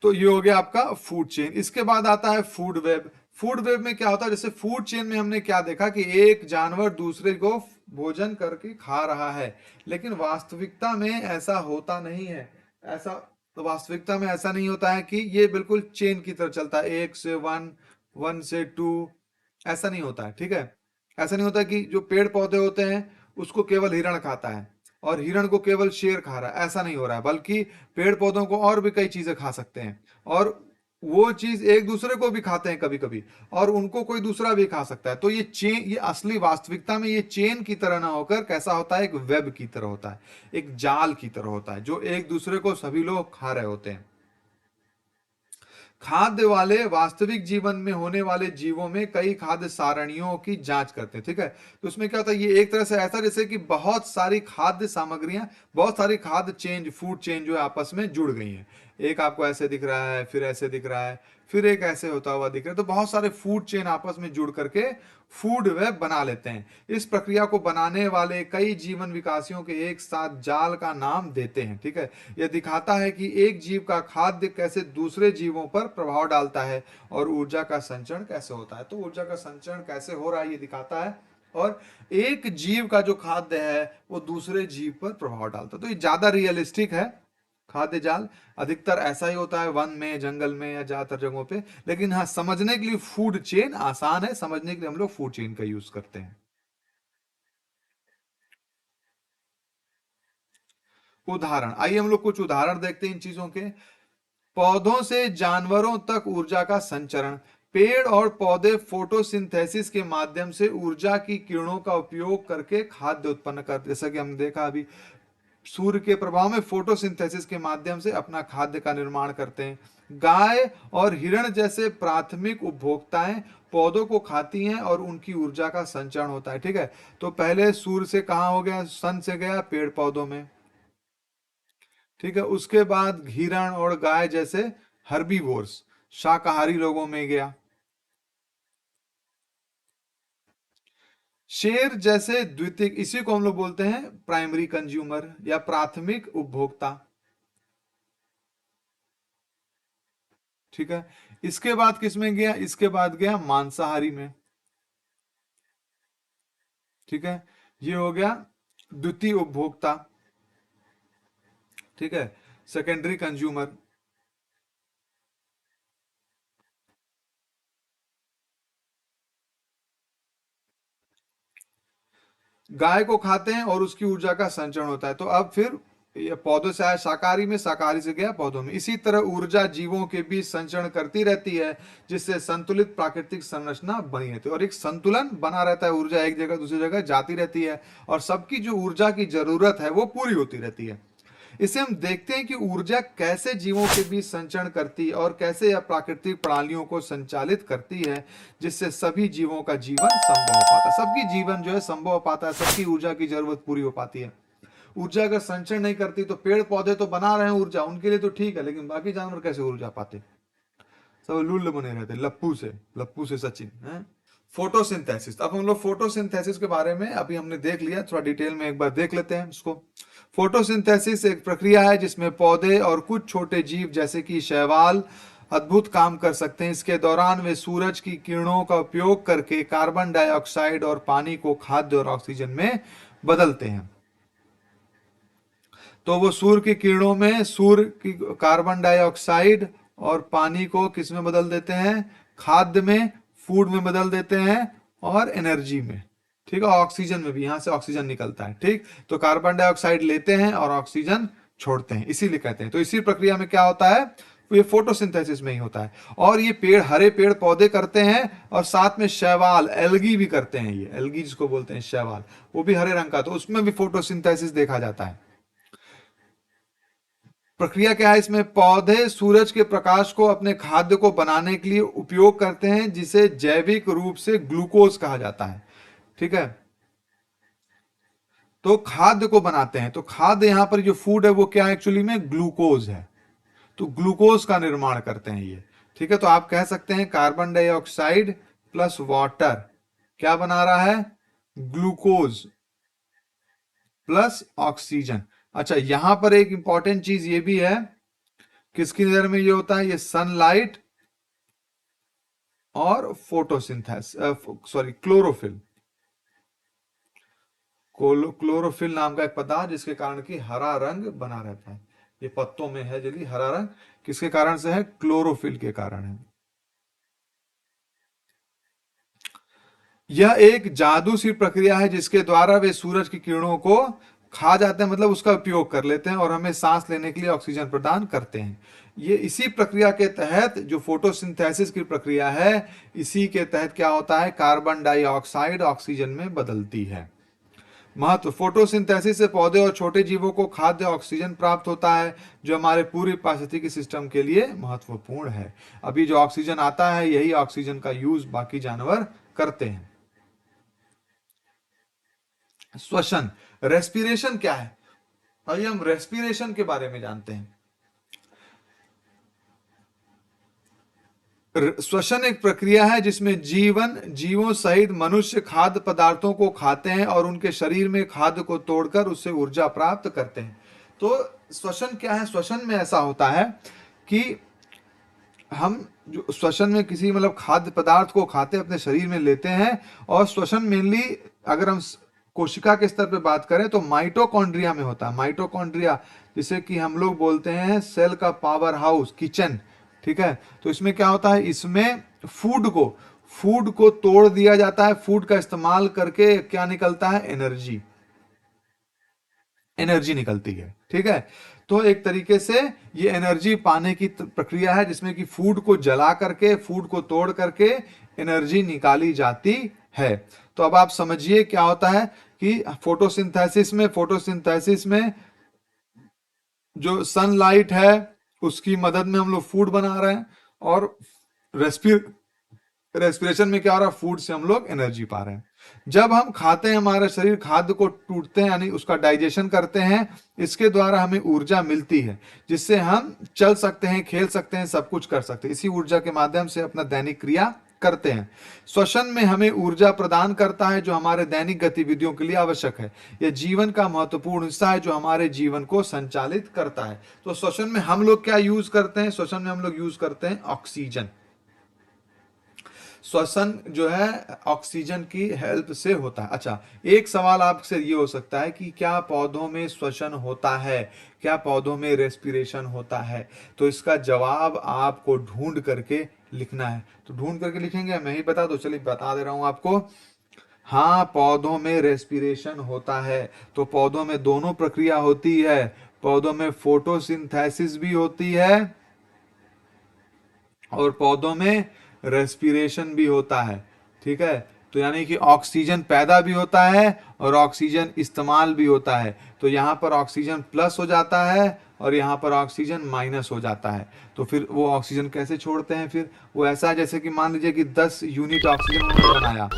तो ये हो गया आपका फूड चेन। इसके बाद आता है फूड वेब। फूड वेब में क्या होता है? जैसे फूड चेन में हमने क्या देखा कि एक जानवर दूसरे को भोजन करके खा रहा है, लेकिन वास्तविकता में ऐसा होता नहीं है। ऐसा तो वास्तविकता में ऐसा नहीं होता है कि ये बिल्कुल चेन की तरह चलता है, 1 से 1, 1 से 2, ऐसा नहीं होता है, ठीक है। ऐसा नहीं होता कि जो पेड़ पौधे होते हैं उसको केवल हिरण खाता है और हिरण को केवल शेर खा रहा है, ऐसा नहीं हो रहा है। बल्कि पेड़ पौधों को और भी कई चीजें खा सकते हैं, और वो चीज एक दूसरे को भी खाते हैं कभी कभी, और उनको कोई दूसरा भी खा सकता है। तो ये चेन, ये असली वास्तविकता में ये चेन की तरह ना होकर कैसा होता है? एक वेब की तरह होता है, एक जाल की तरह होता है, जो एक दूसरे को सभी लोग खा रहे होते हैं। खाद्य वाले वास्तविक जीवन में होने वाले जीवों में कई खाद्य सारणियों की जांच करते हैं, ठीक है। तो उसमें क्या होता है? ये एक तरह से ऐसा जैसे कि बहुत सारी खाद्य सामग्रियां, बहुत सारी खाद्य चेंज, फूड चेंज जो है आपस में जुड़ गई हैं। एक आपको ऐसे दिख रहा है, फिर ऐसे दिख रहा है, फिर एक ऐसे होता हुआ दिख रहा है। तो बहुत सारे फूड चेन आपस में जुड़ करके फूड वेब बना लेते हैं। इस प्रक्रिया को बनाने वाले कई जीवन विकासियों के एक साथ जाल का नाम देते हैं, ठीक है। यह दिखाता है कि एक जीव का खाद्य कैसे दूसरे जीवों पर प्रभाव डालता है और ऊर्जा का संचरण कैसे होता है। तो ऊर्जा का संचरण कैसे हो रहा है ये दिखाता है, और एक जीव का जो खाद्य है वो दूसरे जीव पर प्रभाव डालता है। तो ये ज्यादा रियलिस्टिक है खाद्य जाल। अधिकतर ऐसा ही होता है वन में, जंगल में, या ज्यादातर जगहों पे। लेकिन हाँ, समझने के लिए फूड चेन आसान है, समझने के लिए हम लोग फूड चेन का यूज करते हैं। उदाहरण, आइए हम लोग कुछ उदाहरण देखते हैं इन चीजों के। पौधों से जानवरों तक ऊर्जा का संचरण। पेड़ और पौधे फोटोसिंथेसिस के माध्यम से ऊर्जा की किरणों का उपयोग करके खाद्य उत्पन्न करते, जैसा कि हमने देखा अभी, सूर्य के प्रभाव में फोटोसिंथेसिस के माध्यम से अपना खाद्य का निर्माण करते हैं। गाय और हिरण जैसे प्राथमिक उपभोक्ताएं पौधों को खाती हैं और उनकी ऊर्जा का संचरण होता है, ठीक है। तो पहले सूर्य से कहा हो गया? सन से गया पेड़ पौधों में, ठीक है। उसके बाद हिरण और गाय जैसे हर्बीवोर्स, शाकाहारी लोगों में गया। शेर जैसे द्वितीयक, इसी को हम लोग बोलते हैं प्राइमरी कंज्यूमर या प्राथमिक उपभोक्ता, ठीक है। इसके बाद किस में गया? इसके बाद गया मांसाहारी में, ठीक है। ये हो गया द्वितीय उपभोक्ता, ठीक है, सेकेंडरी कंज्यूमर। गाय को खाते हैं और उसकी ऊर्जा का संचरण होता है। तो अब फिर ये पौधों से आया शाकाहारी में, शाकाहारी से गया पौधों में। इसी तरह ऊर्जा जीवों के बीच संचरण करती रहती है, जिससे संतुलित प्राकृतिक संरचना बनी रहती है और एक संतुलन बना रहता है। ऊर्जा एक जगह दूसरी जगह जाती रहती है और सबकी जो ऊर्जा की जरूरत है वो पूरी होती रहती है। इसे हम देखते हैं कि ऊर्जा कैसे जीवों के बीच संचरण करती है और कैसे यह प्राकृतिक प्रणालियों को संचालित करती है, जिससे सभी जीवों का जीवन संभव हो पाता है। सबकी जीवन जो है संभव हो पाता है, सबकी ऊर्जा की जरूरत पूरी हो पाती है। ऊर्जा अगर संचरण नहीं करती तो पेड़ पौधे तो बना रहे हैं ऊर्जा, उनके लिए तो ठीक है, लेकिन बाकी जानवर कैसे ऊर्जा पाते? सब लुल्ल बने रहते, लप्पू से सचिन है। फोटोसिंथेसिस। अब हम लोग फोटोसिंथेसिस के बारे में अभी हमने देख लिया, थोड़ा डिटेल में एक बार देख लेते हैं इसको। फोटोसिंथेसिस एक प्रक्रिया है जिसमें पौधे और कुछ छोटे जीव जैसे कि शैवाल अद्भुत काम कर सकते हैं। इसके दौरान वे सूरज की किरणों का उपयोग करके कार्बन डाइऑक्साइड और पानी को खाद्य और ऑक्सीजन में बदलते हैं। तो वो सूर्य की किरणों में सूर्य की कार्बन डाइऑक्साइड और पानी को किस में बदल देते हैं? खाद्य में, फूड में बदल देते हैं और एनर्जी में। ठीक है, ऑक्सीजन में भी, यहां से ऑक्सीजन निकलता है। ठीक, तो कार्बन डाइऑक्साइड लेते हैं और ऑक्सीजन छोड़ते हैं, इसीलिए कहते हैं। तो इसी प्रक्रिया में क्या होता है? ये फोटोसिंथेसिस में ही होता है। और ये पेड़, हरे पेड़ पौधे करते हैं और साथ में शैवाल, एल्गी भी करते हैं। ये एल्गी जिसको बोलते हैं शैवाल, वो भी हरे रंग का, तो उसमें भी फोटोसिंथेसिस देखा जाता है। प्रक्रिया क्या है इसमें? पौधे सूरज के प्रकाश को अपने खाद्य को बनाने के लिए उपयोग करते हैं, जिसे जैविक रूप से ग्लूकोज कहा जाता है। ठीक है, तो खाद्य को बनाते हैं। तो खाद्य यहां पर जो फूड है वो क्या है? एक्चुअली में ग्लूकोज है। तो ग्लूकोज का निर्माण करते हैं ये। ठीक है, तो आप कह सकते हैं कार्बन डाइऑक्साइड प्लस वाटर क्या बना रहा है? Glucose plus oxygen. अच्छा, यहां पर एक इंपॉर्टेंट चीज ये भी है, किसकी नजर में ये होता है? ये सनलाइट और फोटोसिंथेसिस, सॉरी क्लोरोफिल। क्लोरोफिल नाम का एक पदार्थ जिसके कारण कि हरा रंग बना रहता है। ये पत्तों में है यदि हरा रंग, किसके कारण से है? क्लोरोफिल के कारण है। यह एक जादू सी प्रक्रिया है जिसके द्वारा वे सूरज की किरणों को खा जाते हैं, मतलब उसका उपयोग कर लेते हैं और हमें सांस लेने के लिए ऑक्सीजन प्रदान करते हैं। ये इसी प्रक्रिया के तहत, जो फोटोसिंथेसिस की प्रक्रिया है, इसी के तहत क्या होता है? कार्बन डाइऑक्साइड ऑक्सीजन में बदलती है। महत्व: फोटोसिंथेसिस से पौधे और छोटे जीवों को खाद्य ऑक्सीजन प्राप्त होता है, जो हमारे पूरे पारिस्थितिकी सिस्टम के लिए महत्वपूर्ण है। अभी जो ऑक्सीजन आता है, यही ऑक्सीजन का यूज बाकी जानवर करते हैं। श्वसन, रेस्पिरेशन क्या है? आइए हम रेस्पिरेशन के बारे में जानते हैं। श्वसन एक प्रक्रिया है जिसमें जीवों सहित मनुष्य खाद्य पदार्थों को खाते हैं और उनके शरीर में खाद्य को तोड़कर उससे ऊर्जा प्राप्त करते हैं। तो श्वसन क्या है? श्वसन में ऐसा होता है कि हम जो श्वसन में किसी मतलब खाद्य पदार्थ को खाते हैं, अपने शरीर में लेते हैं। और श्वसन मेनली अगर हम कोशिका के स्तर पे बात करें तो माइटोकॉन्ड्रिया में होता है। माइटोकॉन्ड्रिया, जिसे कि हम लोग बोलते हैं सेल का पावर हाउस, किचन। ठीक है, तो इसमें क्या होता है? इसमें फूड को तोड़ दिया जाता है। फूड का इस्तेमाल करके क्या निकलता है? एनर्जी निकलती है। ठीक है, तो एक तरीके से ये एनर्जी पाने की प्रक्रिया है जिसमें कि फूड को जला करके, फूड को तोड़ करके एनर्जी निकाली जाती है। तो अब आप समझिए क्या होता है कि फोटोसिंथेसिस में जो सनलाइट है उसकी मदद में हम लोग फूड बना रहे हैं, और रेस्पिरेशन में क्या हो रहा है? फूड से हम लोग एनर्जी पा रहे हैं। जब हम खाते हैं, हमारा शरीर खाद्य को टूटते हैं, यानी उसका डाइजेशन करते हैं। इसके द्वारा हमें ऊर्जा मिलती है, जिससे हम चल सकते हैं, खेल सकते हैं, सब कुछ कर सकते हैं। इसी ऊर्जा के माध्यम से अपना दैनिक क्रिया करते हैं। श्वसन में हमें ऊर्जा प्रदान करता है जो हमारे दैनिक गतिविधियों के लिए आवश्यक है। यह जीवन का महत्वपूर्ण हिस्सा है जो हमारे जीवन को संचालित करता है। तो श्वसन में हम लोग क्या यूज करते हैं? श्वसन में हम लोग यूज करते हैं ऑक्सीजन। श्वसन जो है ऑक्सीजन की हेल्प से होता है। अच्छा, एक सवाल आपसे ये हो सकता है कि क्या पौधों में श्वसन होता है? क्या पौधों में रेस्पिरेशन होता है? तो इसका जवाब आपको ढूंढ करके लिखना है। तो ढूंढ करके लिखेंगे, मैं ही बता दो, चलिए बता दे रहा हूं आपको। हाँ, पौधों में रेस्पिरेशन होता है। तो पौधों में दोनों प्रक्रिया होती है। पौधों में फोटोसिंथेसिस भी होती है और पौधों में रेस्पिरेशन भी होता है। ठीक है, तो यानी कि ऑक्सीजन पैदा भी होता है और ऑक्सीजन इस्तेमाल भी होता है। तो यहाँ पर ऑक्सीजन प्लस हो जाता है और यहाँ पर ऑक्सीजन माइनस हो जाता है। तो फिर वो ऑक्सीजन कैसे छोड़ते हैं? फिर वो ऐसा है जैसे कि मान लीजिए कि 10 यूनिट ऑक्सीजन उन्होंने बनाया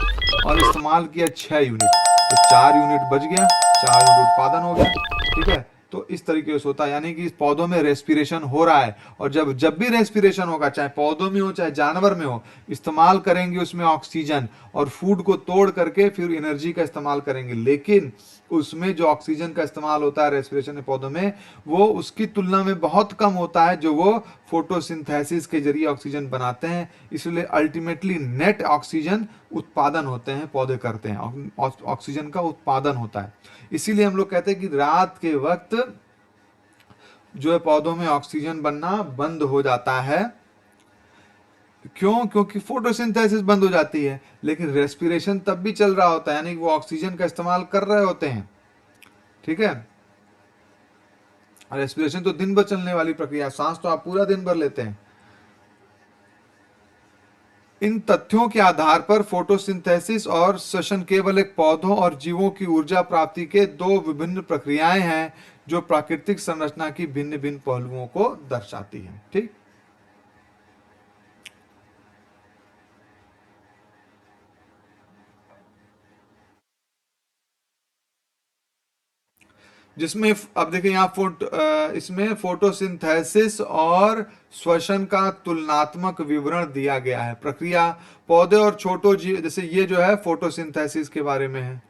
और इस्तेमाल किया 6 यूनिट, तो 4 यूनिट बच गया, 4 यूनिट उत्पादन हो गया। ठीक है, तो इस तरीके से होता है, यानी कि इस पौधों में रेस्पिरेशन हो रहा है। और जब जब भी रेस्पिरेशन होगा, चाहे पौधों में हो चाहे जानवर में हो, इस्तेमाल करेंगे उसमें ऑक्सीजन और फूड को तोड़ करके फिर एनर्जी का इस्तेमाल करेंगे। लेकिन उसमें जो ऑक्सीजन का इस्तेमाल होता है रेस्पिरेशन में पौधों में, वो उसकी तुलना में बहुत कम होता है जो वो फोटोसिंथेसिस के जरिए ऑक्सीजन बनाते हैं। इसलिए अल्टीमेटली नेट ऑक्सीजन उत्पादन होते हैं, पौधे करते हैं, ऑक्सीजन का उत्पादन होता है। इसीलिए हम लोग कहते हैं कि रात के वक्त जो है पौधों में ऑक्सीजन बनना बंद हो जाता है। क्यों? क्योंकि फोटोसिंथेसिस बंद हो जाती है, लेकिन रेस्पिरेशन तब भी चल रहा होता है, यानी कि वो ऑक्सीजन का इस्तेमाल कर रहे होते हैं। ठीक है, रेस्पिरेशन तो दिन भर चलने वाली प्रक्रिया, सांस तो आप पूरा दिन भर लेते हैं। इन तथ्यों के आधार पर फोटोसिंथेसिस और श्वसन केवल एक पौधों और जीवों की ऊर्जा प्राप्ति के दो विभिन्न प्रक्रियाएं हैं जो प्राकृतिक संरचना की भिन्न भिन्न पहलुओं को दर्शाती हैं। ठीक, जिसमें अब देखिए यहाँ इसमें फोटोसिंथेसिस और श्वसन का तुलनात्मक विवरण दिया गया है। प्रक्रिया पौधे और छोटो जीव, जैसे ये जो है फोटोसिंथेसिस के बारे में है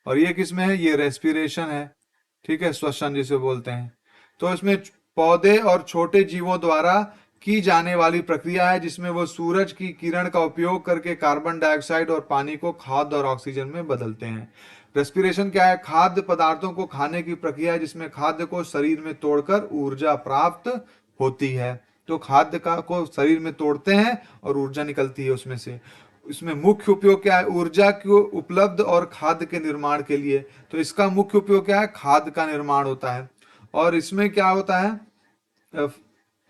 और ये किसमें है? ये रेस्पिरेशन है। ठीक है, श्वसन जिसे बोलते हैं। तो इसमें पौधे और छोटे जीवों द्वारा की जाने वाली प्रक्रिया है जिसमें वो सूरज की किरण का उपयोग करके कार्बन डाइऑक्साइड और पानी को खाद्य और ऑक्सीजन में बदलते हैं। रेस्पिरेशन क्या है? खाद्य पदार्थों को खाने की प्रक्रिया है जिसमें खाद्य को शरीर में तोड़कर ऊर्जा प्राप्त होती है। तो खाद्य का को शरीर में तोड़ते हैं और ऊर्जा निकलती है उसमें से। इसमें मुख्य उपयोग क्या है? ऊर्जा को उपलब्ध और खाद्य के निर्माण के लिए। तो इसका मुख्य उपयोग क्या है? खाद्य का निर्माण होता है। और इसमें क्या होता है?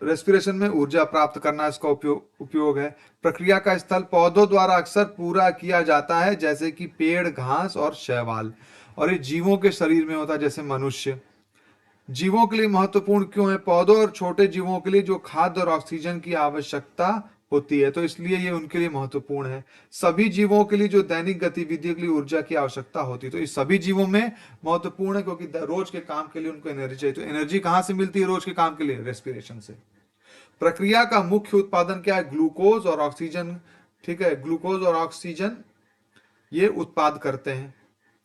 रेस्पिरेशन में ऊर्जा प्राप्त करना इसका उपयोग है। प्रक्रिया का स्थल पौधों द्वारा अक्सर पूरा किया जाता है, जैसे कि पेड़, घास और शैवाल। और ये जीवों के शरीर में होता है, जैसे मनुष्य। जीवों के लिए महत्वपूर्ण क्यों है? पौधों और छोटे जीवों के लिए जो खाद्य और ऑक्सीजन की आवश्यकता होती है, तो इसलिए ये उनके लिए महत्वपूर्ण है। सभी जीवों के लिए जो दैनिक गतिविधियों के लिए ऊर्जा की आवश्यकता होती है, तो इस सभी जीवों में महत्वपूर्ण है, क्योंकि रोज के काम के लिए उनको एनर्जी चाहिए। तो एनर्जी कहां से मिलती है रोज के काम के लिए? रेस्पिरेशन से। प्रक्रिया का मुख्य उत्पादन क्या है? ग्लूकोज और ऑक्सीजन। ठीक है, ग्लूकोज और ऑक्सीजन ये उत्पाद करते हैं।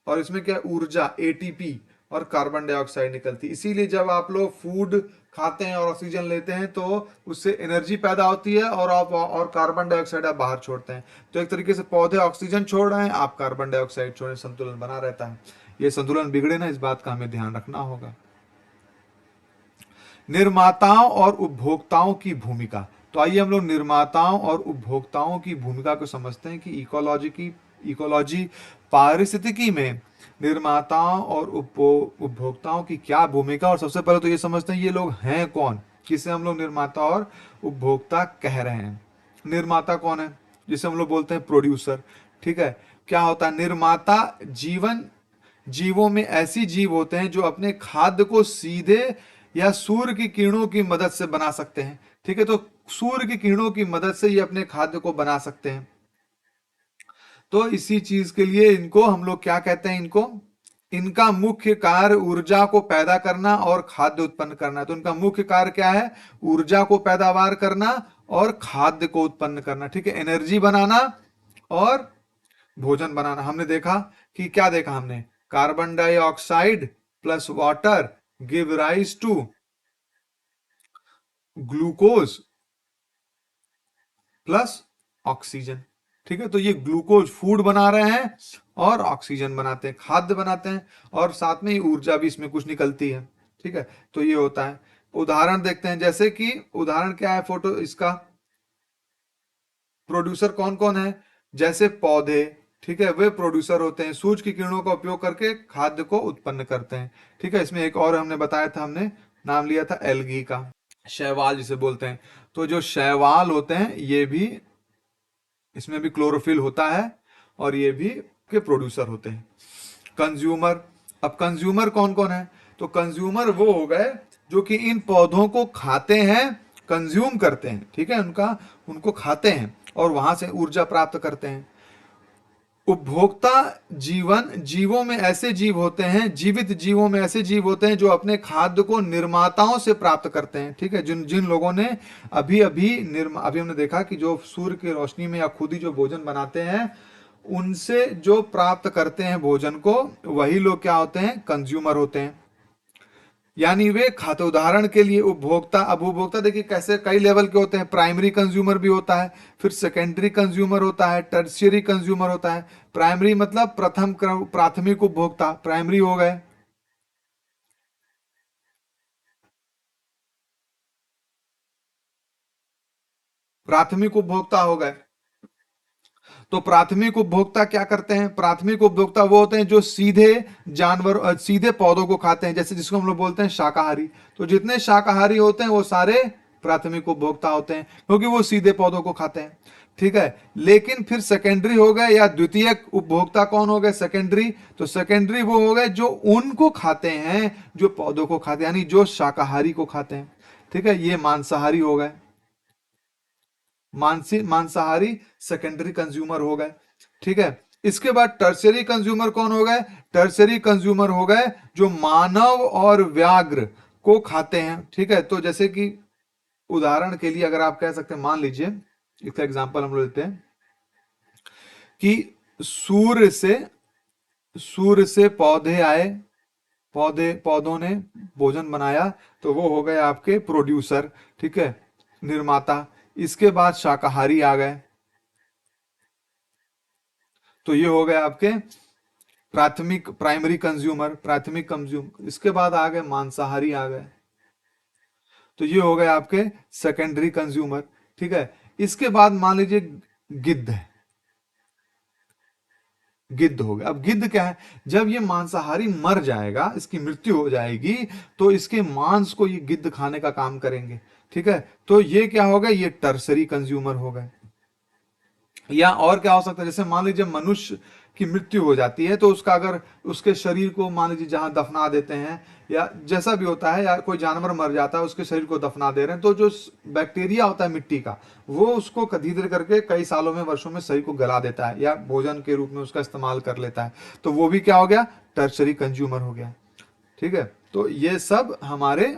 और इसमें क्या? ऊर्जा, एटीपी और कार्बन डाइऑक्साइड निकलती है। इसीलिए जब आप लोग फूड खाते हैं और ऑक्सीजन लेते हैं तो उससे एनर्जी पैदा होती है और आप और कार्बन डाइऑक्साइड आप बाहर छोड़ते हैं। तो एक तरीके से पौधे ऑक्सीजन छोड़ रहे हैं, आप कार्बन डाइऑक्साइड छोड़ रहे हैं, संतुलन बना रहता है। ये संतुलन बिगड़े ना, इस बात का हमें ध्यान रखना होगा। निर्माताओं और उपभोक्ताओं की भूमिका। तो आइए हम लोग निर्माताओं और उपभोक्ताओं की भूमिका को समझते हैं कि इकोलॉजी पारिस्थितिकी में निर्माताओं और उपभोक्ताओं की क्या भूमिका। और सबसे पहले तो ये समझते हैं ये लोग हैं कौन, किसे हम लोग निर्माता और उपभोक्ता कह रहे हैं। निर्माता कौन है? जिसे हम लोग बोलते हैं प्रोड्यूसर। ठीक है, क्या होता है? निर्माता जीवों में ऐसी जीव होते हैं जो अपने खाद्य को सीधे या सूर्य की किरणों की मदद से बना सकते हैं। ठीक है, तो सूर्य की किरणों की मदद से ये अपने खाद्य को बना सकते हैं। तो इसी चीज के लिए इनको हम लोग क्या कहते हैं? इनका मुख्य कार्य ऊर्जा को पैदा करना और खाद्य उत्पन्न करना है। तो इनका मुख्य कार्य क्या है? ऊर्जा को पैदावार करना और खाद्य को उत्पन्न करना। ठीक है, एनर्जी बनाना और भोजन बनाना। हमने देखा कि क्या देखा हमने? Carbon dioxide plus water give rise to glucose plus oxygen. ठीक है, तो ये ग्लूकोज फूड बना रहे हैं और ऑक्सीजन बनाते हैं, खाद्य बनाते हैं, और साथ में ही ऊर्जा भी इसमें कुछ निकलती है। ठीक है, तो ये होता है। उदाहरण देखते हैं, जैसे कि उदाहरण क्या है फोटो इसका? प्रोड्यूसर कौन कौन है? जैसे पौधे, ठीक है, वे प्रोड्यूसर होते हैं, सूरज की किरणों का उपयोग करके खाद्य को उत्पन्न करते हैं। ठीक है, इसमें एक और हमने बताया था, हमने नाम लिया था एल्गी का, शैवाल जिसे बोलते हैं। तो जो शैवाल होते हैं ये भी, इसमें भी क्लोरोफिल होता है और ये भी के प्रोड्यूसर होते हैं। कंज्यूमर, अब कंज्यूमर कौन कौन है? तो कंज्यूमर वो हो गए जो कि इन पौधों को खाते हैं, कंज्यूम करते हैं, ठीक है, उनको खाते हैं और वहां से ऊर्जा प्राप्त करते हैं। उपभोक्ता जीवन, जीवों में ऐसे जीव होते हैं, जीवित जीवों में ऐसे जीव होते हैं जो अपने खाद्य को निर्माताओं से प्राप्त करते हैं। ठीक है, जिन जिन लोगों ने अभी हमने देखा कि जो सूर्य की रोशनी में या खुद ही जो भोजन बनाते हैं, उनसे जो प्राप्त करते हैं भोजन को, वही लोग क्या होते हैं? कंज्यूमर होते हैं। यानी वे खाते। उदाहरण के लिए उपभोक्ता, अब उपभोक्ता देखिए कैसे कई लेवल के होते हैं। प्राइमरी कंज्यूमर भी होता है, फिर सेकेंडरी कंज्यूमर होता है, टर्शियरी कंज्यूमर होता है। प्राइमरी मतलब प्राथमिक उपभोक्ता, प्राइमरी हो गए। प्राथमिक उपभोक्ता हो गए। तो प्राथमिक उपभोक्ता क्या करते हैं? प्राथमिक उपभोक्ता वो होते हैं जो सीधे सीधे पौधों को खाते हैं, जैसे जिसको हम लोग बोलते हैं शाकाहारी। तो जितने शाकाहारी होते हैं वो सारे प्राथमिक उपभोक्ता होते हैं, क्योंकि वो सीधे पौधों को खाते हैं। ठीक है, लेकिन फिर सेकेंडरी हो गए या द्वितीयक उपभोक्ता कौन हो गए? सेकेंडरी। तो सेकेंडरी वो हो गए जो उनको खाते हैं जो पौधों को खाते हैं, यानी जो शाकाहारी को खाते हैं। ठीक है, ये मांसाहारी हो गए। मांसाहारी सेकेंडरी कंज्यूमर हो गए। ठीक है, इसके बाद टर्शियरी कंज्यूमर कौन हो गए? टर्शियरी कंज्यूमर हो गए जो मानव और व्याघ्र को खाते हैं। ठीक है, तो जैसे कि उदाहरण के लिए अगर आप कह सकते हैं, मान लीजिए इसका एग्जांपल हम लोग लेते हैं कि सूर्य से सूर्य से पौधे आए, पौधों ने भोजन बनाया, तो वो हो गए आपके प्रोड्यूसर। ठीक है, निर्माता। इसके बाद शाकाहारी आ गए, तो ये हो गए आपके प्राथमिक कंज्यूमर। इसके बाद आ गए मांसाहारी आ गए, तो ये हो गए आपके सेकेंडरी कंज्यूमर। ठीक है, इसके बाद मान लीजिए गिद्ध है, गिद्ध हो गया। अब गिद्ध क्या है? जब ये मांसाहारी मर जाएगा, इसकी मृत्यु हो जाएगी, तो इसके मांस को ये गिद्ध खाने का काम करेंगे। ठीक है, तो ये क्या हो गए? ये टर्सरी कंज्यूमर हो गए। या और क्या हो सकता है? जैसे मान लीजिए मनुष्य की मृत्यु हो जाती है, तो उसका अगर उसके शरीर को मान लीजिए जहां दफना देते हैं, या जैसा भी होता है, या कोई जानवर मर जाता है उसके शरीर को दफना दे रहे हैं, तो जो बैक्टीरिया होता है मिट्टी का, वो उसको धीरे करके कई सालों में, वर्षों में शरीर को गला देता है या भोजन के रूप में उसका इस्तेमाल कर लेता है। तो वो भी क्या हो गया? टर्शरी कंज्यूमर हो गया। ठीक है, तो ये सब हमारे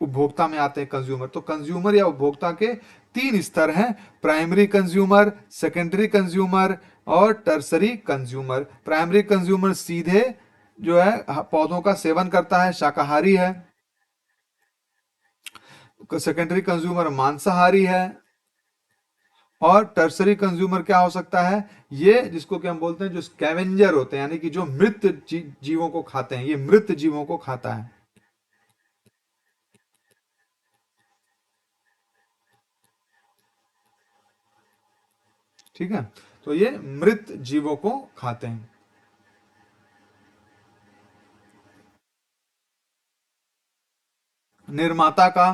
उपभोक्ता में आते हैं, कंज्यूमर। तो कंज्यूमर या उपभोक्ता के तीन स्तर हैं: प्राइमरी कंज्यूमर, सेकेंडरी कंज्यूमर और टर्सरी कंज्यूमर। प्राइमरी कंज्यूमर सीधे जो है पौधों का सेवन करता है, शाकाहारी है। सेकेंडरी कंज्यूमर मांसाहारी है। और टर्सरी कंज्यूमर क्या हो सकता है? ये जिसको कि हम बोलते हैं जो स्कैवेंजर होते हैं, यानी कि जो मृत जीवों को खाते हैं, ये मृत जीवों को खाता है। ठीक है, तो ये मृत जीवों को खाते हैं। निर्माता का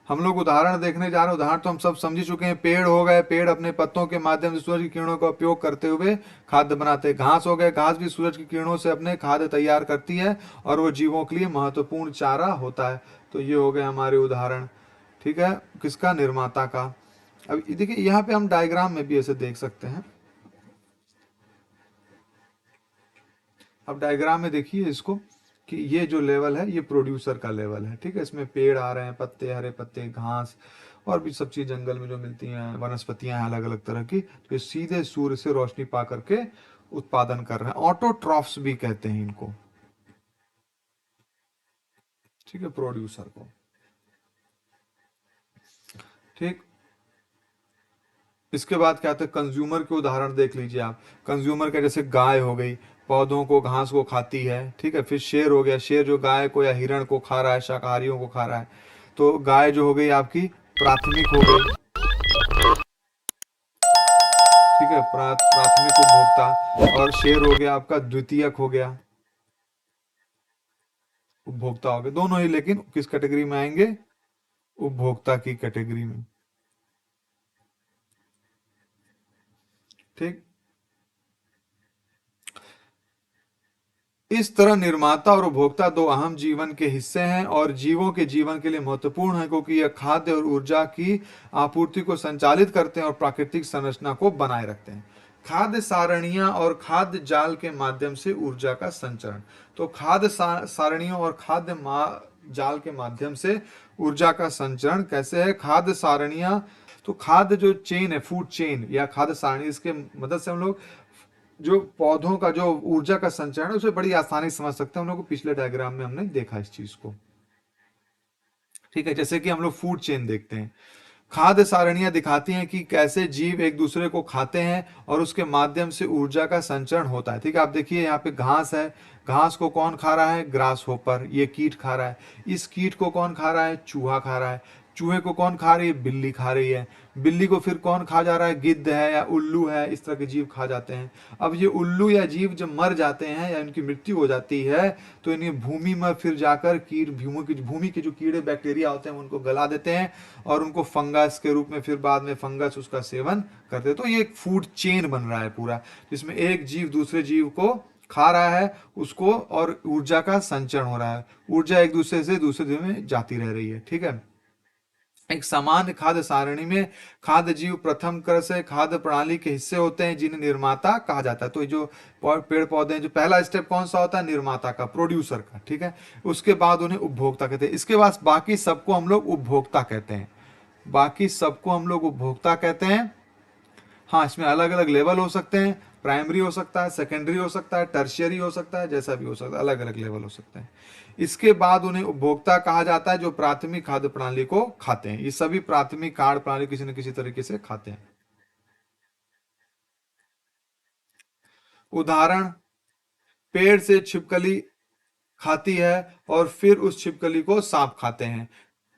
हम लोग उदाहरण देखने जा रहे हैं। उदाहरण तो हम सब समझ चुके हैं। पेड़ हो गए, पेड़ अपने पत्तों के माध्यम से सूरज की किरणों का उपयोग करते हुए खाद्य बनाते हैं। घास हो गए, घास भी सूरज की किरणों से अपने खाद्य तैयार करती है और वो जीवों के लिए महत्वपूर्ण चारा होता है। तो ये हो गए हमारे उदाहरण। ठीक है, किसका? निर्माता का। अब देखिए यहाँ पे हम डायग्राम में भी ऐसे देख सकते हैं। अब डायग्राम में देखिए इसको कि ये जो लेवल है ये प्रोड्यूसर का लेवल है। ठीक है, इसमें पेड़ आ रहे हैं, पत्ते, हरे पत्ते, घास और भी सब चीज जंगल में जो मिलती हैं, वनस्पतियां हैं अलग अलग तरह की, तो ये सीधे सूर्य से रोशनी पा करके उत्पादन कर रहे हैं। ऑटोट्रॉफ्स भी कहते हैं इनको। ठीक है, प्रोड्यूसर को। ठीक, इसके बाद क्या आता है? कंज्यूमर के उदाहरण देख लीजिए आप। कंज्यूमर का जैसे गाय हो गई, पौधों को, घास को खाती है। ठीक है, फिर शेर हो गया, शेर जो गाय को या हिरण को खा रहा है, शाकाहारियों को खा रहा है। तो गाय जो हो गई आपकी प्राथमिक हो गई। ठीक है, प्राथमिक उपभोक्ता, और शेर हो गया आपका द्वितीयक हो गया, उपभोक्ता हो गए दोनों ही, लेकिन किस कैटेगरी में आएंगे, उपभोक्ता की कैटेगरी में। ठीक, इस तरह निर्माता और उपभोक्ता दो अहम जीवन के हिस्से हैं और जीवों के जीवन के लिए महत्वपूर्ण है, क्योंकि यह खाद्य और ऊर्जा की आपूर्ति को संचालित करते हैं और प्राकृतिक संरचना को बनाए रखते हैं। खाद्य सारणियां और खाद्य जाल के माध्यम से ऊर्जा का संचरण। तो खाद्य सारणियों और खाद्य जाल के माध्यम से ऊर्जा का संचरण कैसे है? खाद्य सारणियां, तो खाद्य जो चेन है, फूड चेन या खाद्य सारणी, इसके मदद से हम लोग जो पौधों का जो ऊर्जा का संचरण है उसे बड़ी आसानी से समझ सकते हैं। हम लोग को पिछले डायग्राम में हमने देखा इस चीज को। ठीक है, जैसे कि हम लोग फूड चेन देखते हैं, खाद्य सारणियां दिखाती हैं कि कैसे जीव एक दूसरे को खाते हैं और उसके माध्यम से ऊर्जा का संचरण होता है। ठीक है, आप देखिए यहाँ पे घास है, घास को कौन खा रहा है? ग्रास होपर, ये कीट खा रहा है। इस कीट को कौन खा रहा है? चूहा खा रहा है। चूहे को कौन खा रही है? बिल्ली खा रही है। बिल्ली को फिर कौन खा जा रहा है? गिद्ध है या उल्लू है, इस तरह के जीव खा जाते हैं। अब ये उल्लू या जीव जब मर जाते हैं या इनकी मृत्यु हो जाती है तो इन्हें भूमि में फिर जाकर कीट, भूमि के जो कीड़े बैक्टीरिया होते हैं उनको गला देते हैं और उनको फंगस के रूप में फिर बाद में फंगस उसका सेवन करते हैं। तो ये एक फूड चेन बन रहा है पूरा, जिसमें एक जीव दूसरे जीव को खा रहा है उसको, और ऊर्जा का संचरण हो रहा है। ऊर्जा एक दूसरे से दूसरे जीव में जाती रह रही है। ठीक है, एक समान खाद्य सारणी में खाद्य जीव प्रथम क्रम से खाद्य प्रणाली के हिस्से होते हैं जिन्हें निर्माता कहा जाता है। तो जो पेड़ पौधे हैं, जो पहला स्टेप कौन सा होता है? निर्माता का, प्रोड्यूसर का। ठीक है, उसके बाद उन्हें उपभोक्ता कहते हैं। इसके बाद बाकी सबको हम लोग उपभोक्ता कहते हैं, बाकी सबको हम लोग उपभोक्ता कहते हैं। हाँ, इसमें अलग अलग लेवल हो सकते हैं, प्राइमरी हो सकता है, सेकेंडरी हो सकता है, टर्शियरी हो सकता है, जैसा भी हो सकता है, अलग अलग लेवल हो सकते हैं। इसके बाद उन्हें उपभोक्ता कहा जाता है जो प्राथमिक खाद्य प्रणाली को खाते हैं। ये सभी प्राथमिक खाद्य प्रणाली किसी न किसी तरीके से खाते हैं। उदाहरण, पेड़ से छिपकली खाती है और फिर उस छिपकली को सांप खाते हैं।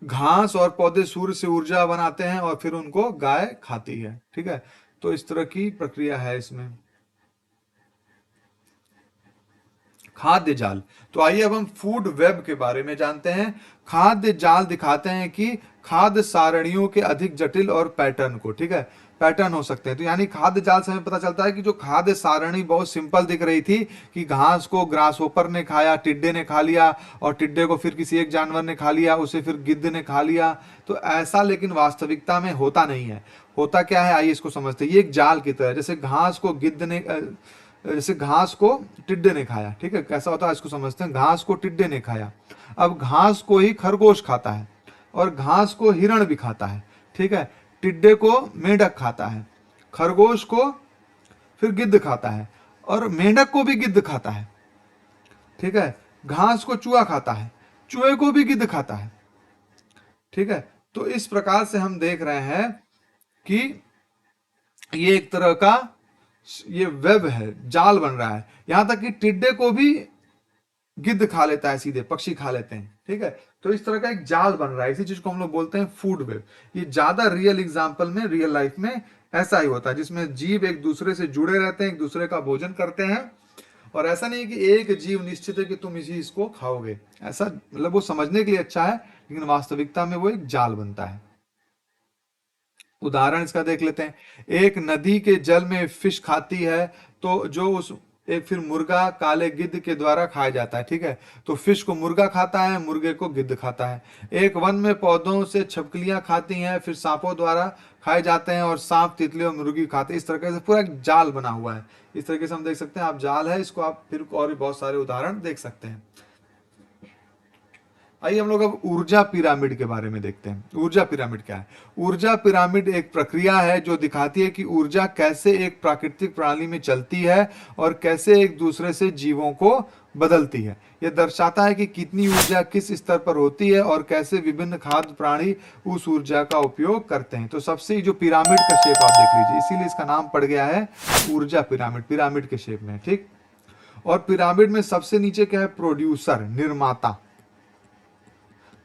घास और पौधे सूर्य से ऊर्जा बनाते हैं और फिर उनको गाय खाती है। ठीक है, तो इस तरह की प्रक्रिया है इसमें। खाद्य जाल, तो आइए अब हम फूड वेब के बारे में जानते हैं। खाद्य जाल दिखाते हैं कि खाद्य सारणियों के अधिक जटिल और पैटर्न को, ठीक है, पैटर्न हो सकते हैं। तो यानी खाद्य जाल से हमें पता चलता है कि जो खाद्य सारणी बहुत सिंपल दिख रही थी कि घास को ग्रास होपर ने खाया, टिड्डे ने खा लिया, और टिड्डे को फिर किसी एक जानवर ने खा लिया, उसे फिर गिद्ध ने खा लिया, तो ऐसा लेकिन वास्तविकता में होता नहीं है। होता क्या है, आइए इसको समझते हैं। ये एक जाल की तरह, जैसे घास को गिद्ध ने, जैसे घास को टिड्डे ने खाया। ठीक है, कैसा होता है इसको समझते हैं। घास को टिड्डे ने खाया, अब घास को ही खरगोश खाता है और घास को हिरण भी खाता है। ठीक है, टिड्डे को मेंढक खाता है, खरगोश को फिर गिद्ध खाता है, और मेंढक को भी गिद्ध खाता है। ठीक है, घास को चूहा खाता है, चूहे को भी गिद्ध खाता है। ठीक है, तो इस प्रकार से हम देख रहे हैं कि ये एक तरह का ये वेब है, जाल बन रहा है। यहां तक कि टिड्डे को भी गिद्ध खा लेता है, सीधे पक्षी खा लेते हैं। ठीक है, तो इस तरह का एक जाल बन रहा है, इसी चीज को हम लोग बोलते हैं फूड वेब। ये ज्यादा रियल एग्जांपल में, रियल लाइफ में ऐसा ही होता है, जिसमें जीव एक दूसरे से जुड़े रहते हैं, एक दूसरे का भोजन करते हैं। और ऐसा नहीं कि एक जीव निश्चित है कि तुम इसी इसको खाओगे, ऐसा मतलब वो समझने के लिए अच्छा है, लेकिन वास्तविकता में वो एक जाल बनता है। उदाहरण इसका देख लेते हैं। एक नदी के जल में फिश खाती है, तो जो उस एक फिर मुर्गा काले गिद्ध के द्वारा खाया जाता है। ठीक है, तो फिश को मुर्गा खाता है, मुर्गे को गिद्ध खाता है। एक वन में पौधों से छिपकलियां खाती हैं, फिर सांपों द्वारा खाए जाते हैं, और सांप तितली और मुर्गी खाते हैं। इस तरह से पूरा एक जाल बना हुआ है। इस तरीके से हम देख सकते हैं, आप जाल है, इसको आप फिर और भी बहुत सारे उदाहरण देख सकते हैं। आइए हम लोग अब ऊर्जा पिरामिड के बारे में देखते हैं। ऊर्जा पिरामिड क्या है? ऊर्जा पिरामिड एक प्रक्रिया है जो दिखाती है कि ऊर्जा कैसे एक प्राकृतिक प्रणाली में चलती है और कैसे एक दूसरे से जीवों को बदलती है। यह दर्शाता है कि कितनी ऊर्जा किस स्तर पर होती है और कैसे विभिन्न खाद्य प्राणी उस ऊर्जा का उपयोग करते हैं। तो सबसे जो पिरामिड का शेप आप देख लीजिए, इसीलिए इसका नाम पड़ गया है ऊर्जा पिरामिड, पिरामिड के शेप में। ठीक, और पिरामिड में सबसे नीचे क्या है? प्रोड्यूसर, निर्माता।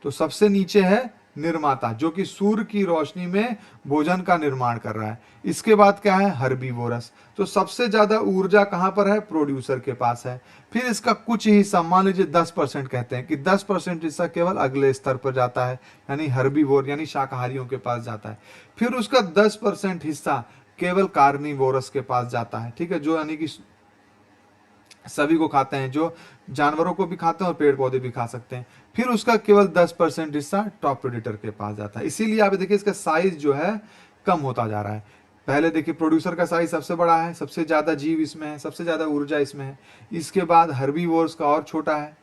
तो सबसे नीचे है निर्माता, जो कि सूर्य की रोशनी में भोजन का निर्माण कर रहा है। इसके बाद क्या है, हर्बीवोरस। तो सबसे ज्यादा ऊर्जा कहां पर है, प्रोड्यूसर के पास है। फिर इसका कुछ हिस्सा, मान लीजिए 10% कहते हैं कि 10% हिस्सा केवल अगले स्तर पर जाता है, यानी हर्बीवोर यानी शाकाहारियों के पास जाता है। फिर उसका 10% हिस्सा केवल कार्निवोरस के पास जाता है, ठीक है, जो यानी कि सभी को खाते हैं, जो जानवरों को भी खाते हैं और पेड़ पौधे भी खा सकते हैं। फिर उसका केवल 10% हिस्सा टॉप प्रेडेटर के पास जाता है। इसीलिए आप देखिए इसका साइज जो है कम होता जा रहा है। पहले देखिए प्रोड्यूसर का साइज सबसे बड़ा है, सबसे ज्यादा जीव इसमें है, सबसे ज्यादा ऊर्जा इसमें है। इसके बाद हर्बीवोर्स का और छोटा है,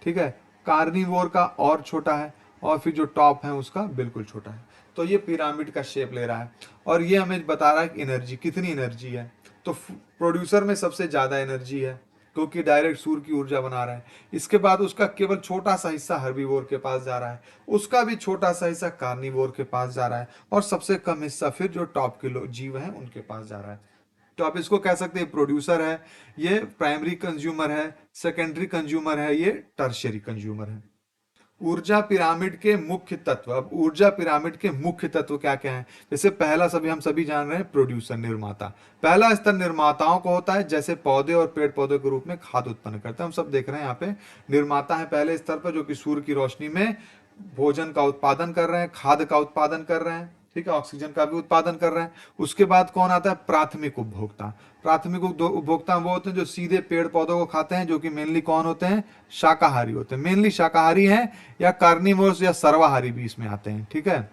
ठीक है, कार्निवोर का और छोटा है, और फिर जो टॉप है उसका बिल्कुल छोटा है। तो ये पिरामिड का शेप ले रहा है, और ये हमें बता रहा है कि एनर्जी, कितनी एनर्जी है। तो प्रोड्यूसर में सबसे ज्यादा एनर्जी है, क्योंकि डायरेक्ट सूर्य की ऊर्जा बना रहा है। इसके बाद उसका केवल छोटा सा हिस्सा हर्बीवोर के पास जा रहा है, उसका भी छोटा सा हिस्सा कार्निवोर के पास जा रहा है, और सबसे कम हिस्सा फिर जो टॉप के जीव हैं उनके पास जा रहा है। तो आप इसको कह सकते हैं प्रोड्यूसर है, ये प्राइमरी कंज्यूमर है, सेकेंडरी कंज्यूमर है, ये टर्शियरी कंज्यूमर है। ऊर्जा पिरामिड के मुख्य तत्व, अब ऊर्जा पिरामिड के मुख्य तत्व क्या क्या है। जैसे पहला, सभी हम सभी जान रहे हैं, प्रोड्यूसर, निर्माता। पहला स्तर निर्माताओं को होता है, जैसे पौधे और पेड़ पौधे के रूप में खाद्य उत्पन्न करते हैं। हम सब देख रहे हैं यहाँ पे निर्माता है पहले स्तर पर, जो कि सूर्य की रोशनी में भोजन का उत्पादन कर रहे हैं, खाद्य का उत्पादन कर रहे हैं, ठीक है, ऑक्सीजन का भी उत्पादन कर रहे हैं। उसके बाद कौन आता है, प्राथमिक उपभोक्ता। प्राथमिक उपभोक्ता वो होते हैं जो सीधे पेड़ पौधों को खाते हैं, जो कि मेनली कौन होते हैं, शाकाहारी होते हैं, मेनली शाकाहारी हैं, या कार्निवोर्स या सर्वाहारी भी इसमें आते हैं, ठीक है।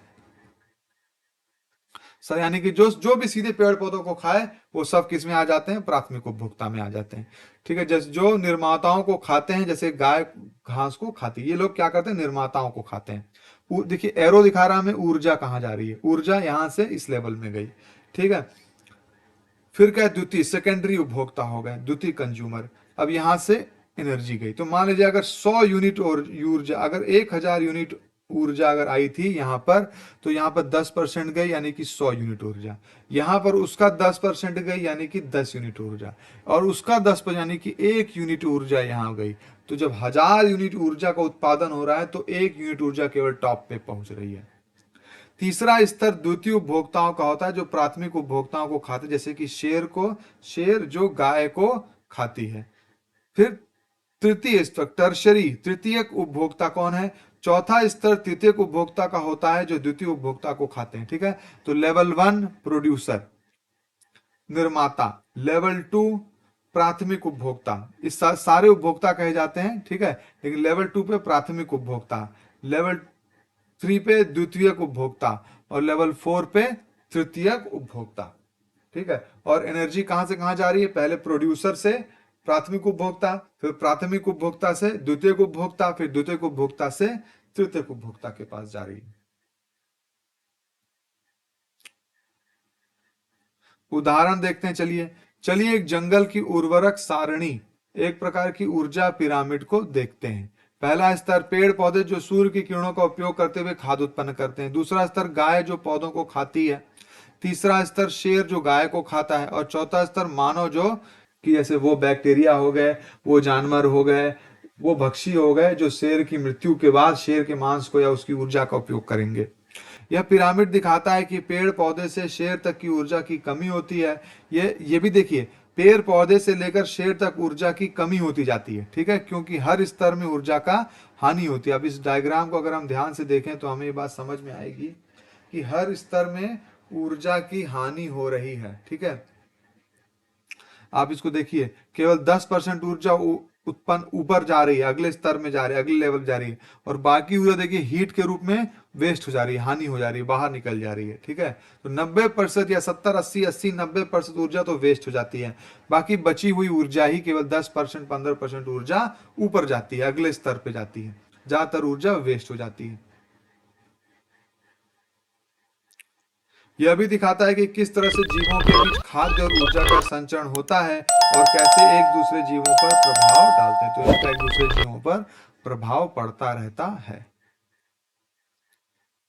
सर यानी कि जो जो भी सीधे पेड़ पौधों को खाए वो सब किस में आ जाते हैं, प्राथमिक उपभोक्ता में आ जाते हैं, ठीक है। जैसे जो निर्माताओं को खाते हैं, जैसे गाय घास को खाती है, ये लोग क्या करते हैं, निर्माताओं को खाते हैं। देखिए एरो दिखा रहा है हमें, ऊर्जा कहाँ जा रही है, ऊर्जा यहां से इस लेवल में गई, ठीक है। फिर क्या, द्वितीय सेकेंडरी उपभोक्ता हो गए, द्वितीय कंज्यूमर। अब यहां से एनर्जी गई, तो मान लीजिए अगर 100 यूनिट और ऊर्जा, अगर 1000 यूनिट ऊर्जा अगर आई थी यहां पर, तो यहां पर 10% गई, यानी कि 100 यूनिट ऊर्जा। यहां पर उसका 10% गई, यानी कि 10 यूनिट ऊर्जा, और उसका 10% यानी कि 1 यूनिट ऊर्जा यहां गई। तो जब 1000 यूनिट ऊर्जा का उत्पादन हो रहा है, तो 1 यूनिट ऊर्जा केवल टॉप पे पहुंच रही है। तीसरा स्तर द्वितीय उपभोक्ताओं का होता है, जो प्राथमिक उपभोक्ताओं को खाते, जैसे कि शेर जो गाय को खाती है। फिर तृतीय स्तर टर्शरी, तृतीयक उपभोक्ता कौन है। चौथा स्तर तृतीयक उपभोक्ता का होता है, जो द्वितीय उपभोक्ता को खाते हैं, ठीक है। तो लेवल 1 प्रोड्यूसर, निर्माता। लेवल 2 प्राथमिक उपभोक्ता, इस सारे उपभोक्ता कहे जाते हैं, ठीक है, लेकिन लेवल 2 पे प्राथमिक उपभोक्ता, लेवल 3 पे द्वितीयक उपभोक्ता, और लेवल 4 पे तृतीयक उपभोक्ता, ठीक है। और एनर्जी कहां से कहां जा रही है, पहले प्रोड्यूसर से प्राथमिक उपभोक्ता, फिर प्राथमिक उपभोक्ता से द्वितीयक उपभोक्ता, फिर द्वितीयक उपभोक्ता से तृतीयक उपभोक्ता के पास जा रही है। उदाहरण देखते हैं, चलिए चलिए एक जंगल की उर्वरक सारणी, एक प्रकार की ऊर्जा पिरामिड को देखते हैं। पहला स्तर पेड़ पौधे जो सूर्य की किरणों का उपयोग करते हुए खाद्य उत्पन्न करते हैं। दूसरा स्तर गाय जो पौधों को खाती है। तीसरा स्तर शेर जो गाय को खाता है। और चौथा स्तर मानव, जो कि जैसे वो बैक्टीरिया हो गए, वो जानवर हो गए, वो भक्षी हो गए, जो शेर की मृत्यु के बाद शेर के मांस को या उसकी ऊर्जा का उपयोग करेंगे। यह पिरामिड दिखाता है कि पेड़ पौधे से शेर तक की ऊर्जा की कमी होती है। ये भी देखिए, पेड़ पौधे से लेकर शेर तक ऊर्जा की कमी होती जाती है, ठीक है, क्योंकि हर स्तर में ऊर्जा का हानि होती है। अब इस डायग्राम को अगर हम ध्यान से देखें तो हमें ये बात समझ में आएगी कि हर स्तर में ऊर्जा की हानि हो रही है, ठीक है। आप इसको देखिए, केवल 10% ऊर्जा उत्पन्न ऊपर जा रही है, अगले स्तर में जा रही है, अगले लेवल जा रही है, और बाकी ऊर्जा देखिए हीट के रूप में वेस्ट हो जा रही है, हानि हो जा रही है, बाहर निकल जा रही है, ठीक है। तो 90% या 70 80 80 90% ऊर्जा तो वेस्ट हो जाती है। बाकी बची हुई ऊर्जा ही केवल 10% 15% ऊर्जा ऊपर जाती है, अगले स्तर पे जाती है, ज्यादातर ऊर्जा वेस्ट हो जाती है। यह भी दिखाता है कि किस तरह से जीवों के बीच खाद्य और ऊर्जा का संचरण होता है, और कैसे एक दूसरे जीवों पर प्रभाव डालते हैं। तो इसका एक दूसरे जीवों पर प्रभाव पड़ता रहता है।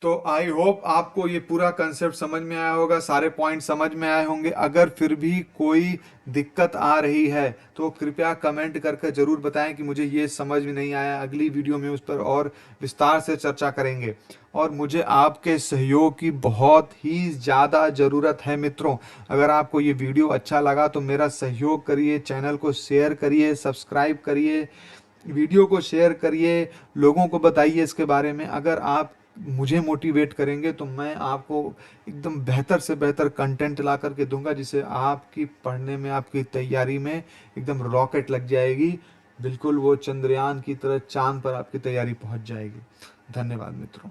तो आई होप आपको ये पूरा कंसेप्ट समझ में आया होगा, सारे पॉइंट समझ में आए होंगे। अगर फिर भी कोई दिक्कत आ रही है तो कृपया कमेंट करके जरूर बताएं कि मुझे ये समझ में नहीं आया। अगली वीडियो में उस पर और विस्तार से चर्चा करेंगे। और मुझे आपके सहयोग की बहुत ही ज़्यादा ज़रूरत है मित्रों। अगर आपको ये वीडियो अच्छा लगा तो मेरा सहयोग करिए, चैनल को शेयर करिए, सब्सक्राइब करिए, वीडियो को शेयर करिए, लोगों को बताइए इसके बारे में। अगर आप मुझे मोटिवेट करेंगे तो मैं आपको एकदम बेहतर से बेहतर कंटेंट ला करके दूंगा, जिसे आपकी पढ़ने में, आपकी तैयारी में एकदम रॉकेट लग जाएगी। बिल्कुल वो चंद्रयान की तरह चांद पर आपकी तैयारी पहुंच जाएगी। धन्यवाद मित्रों।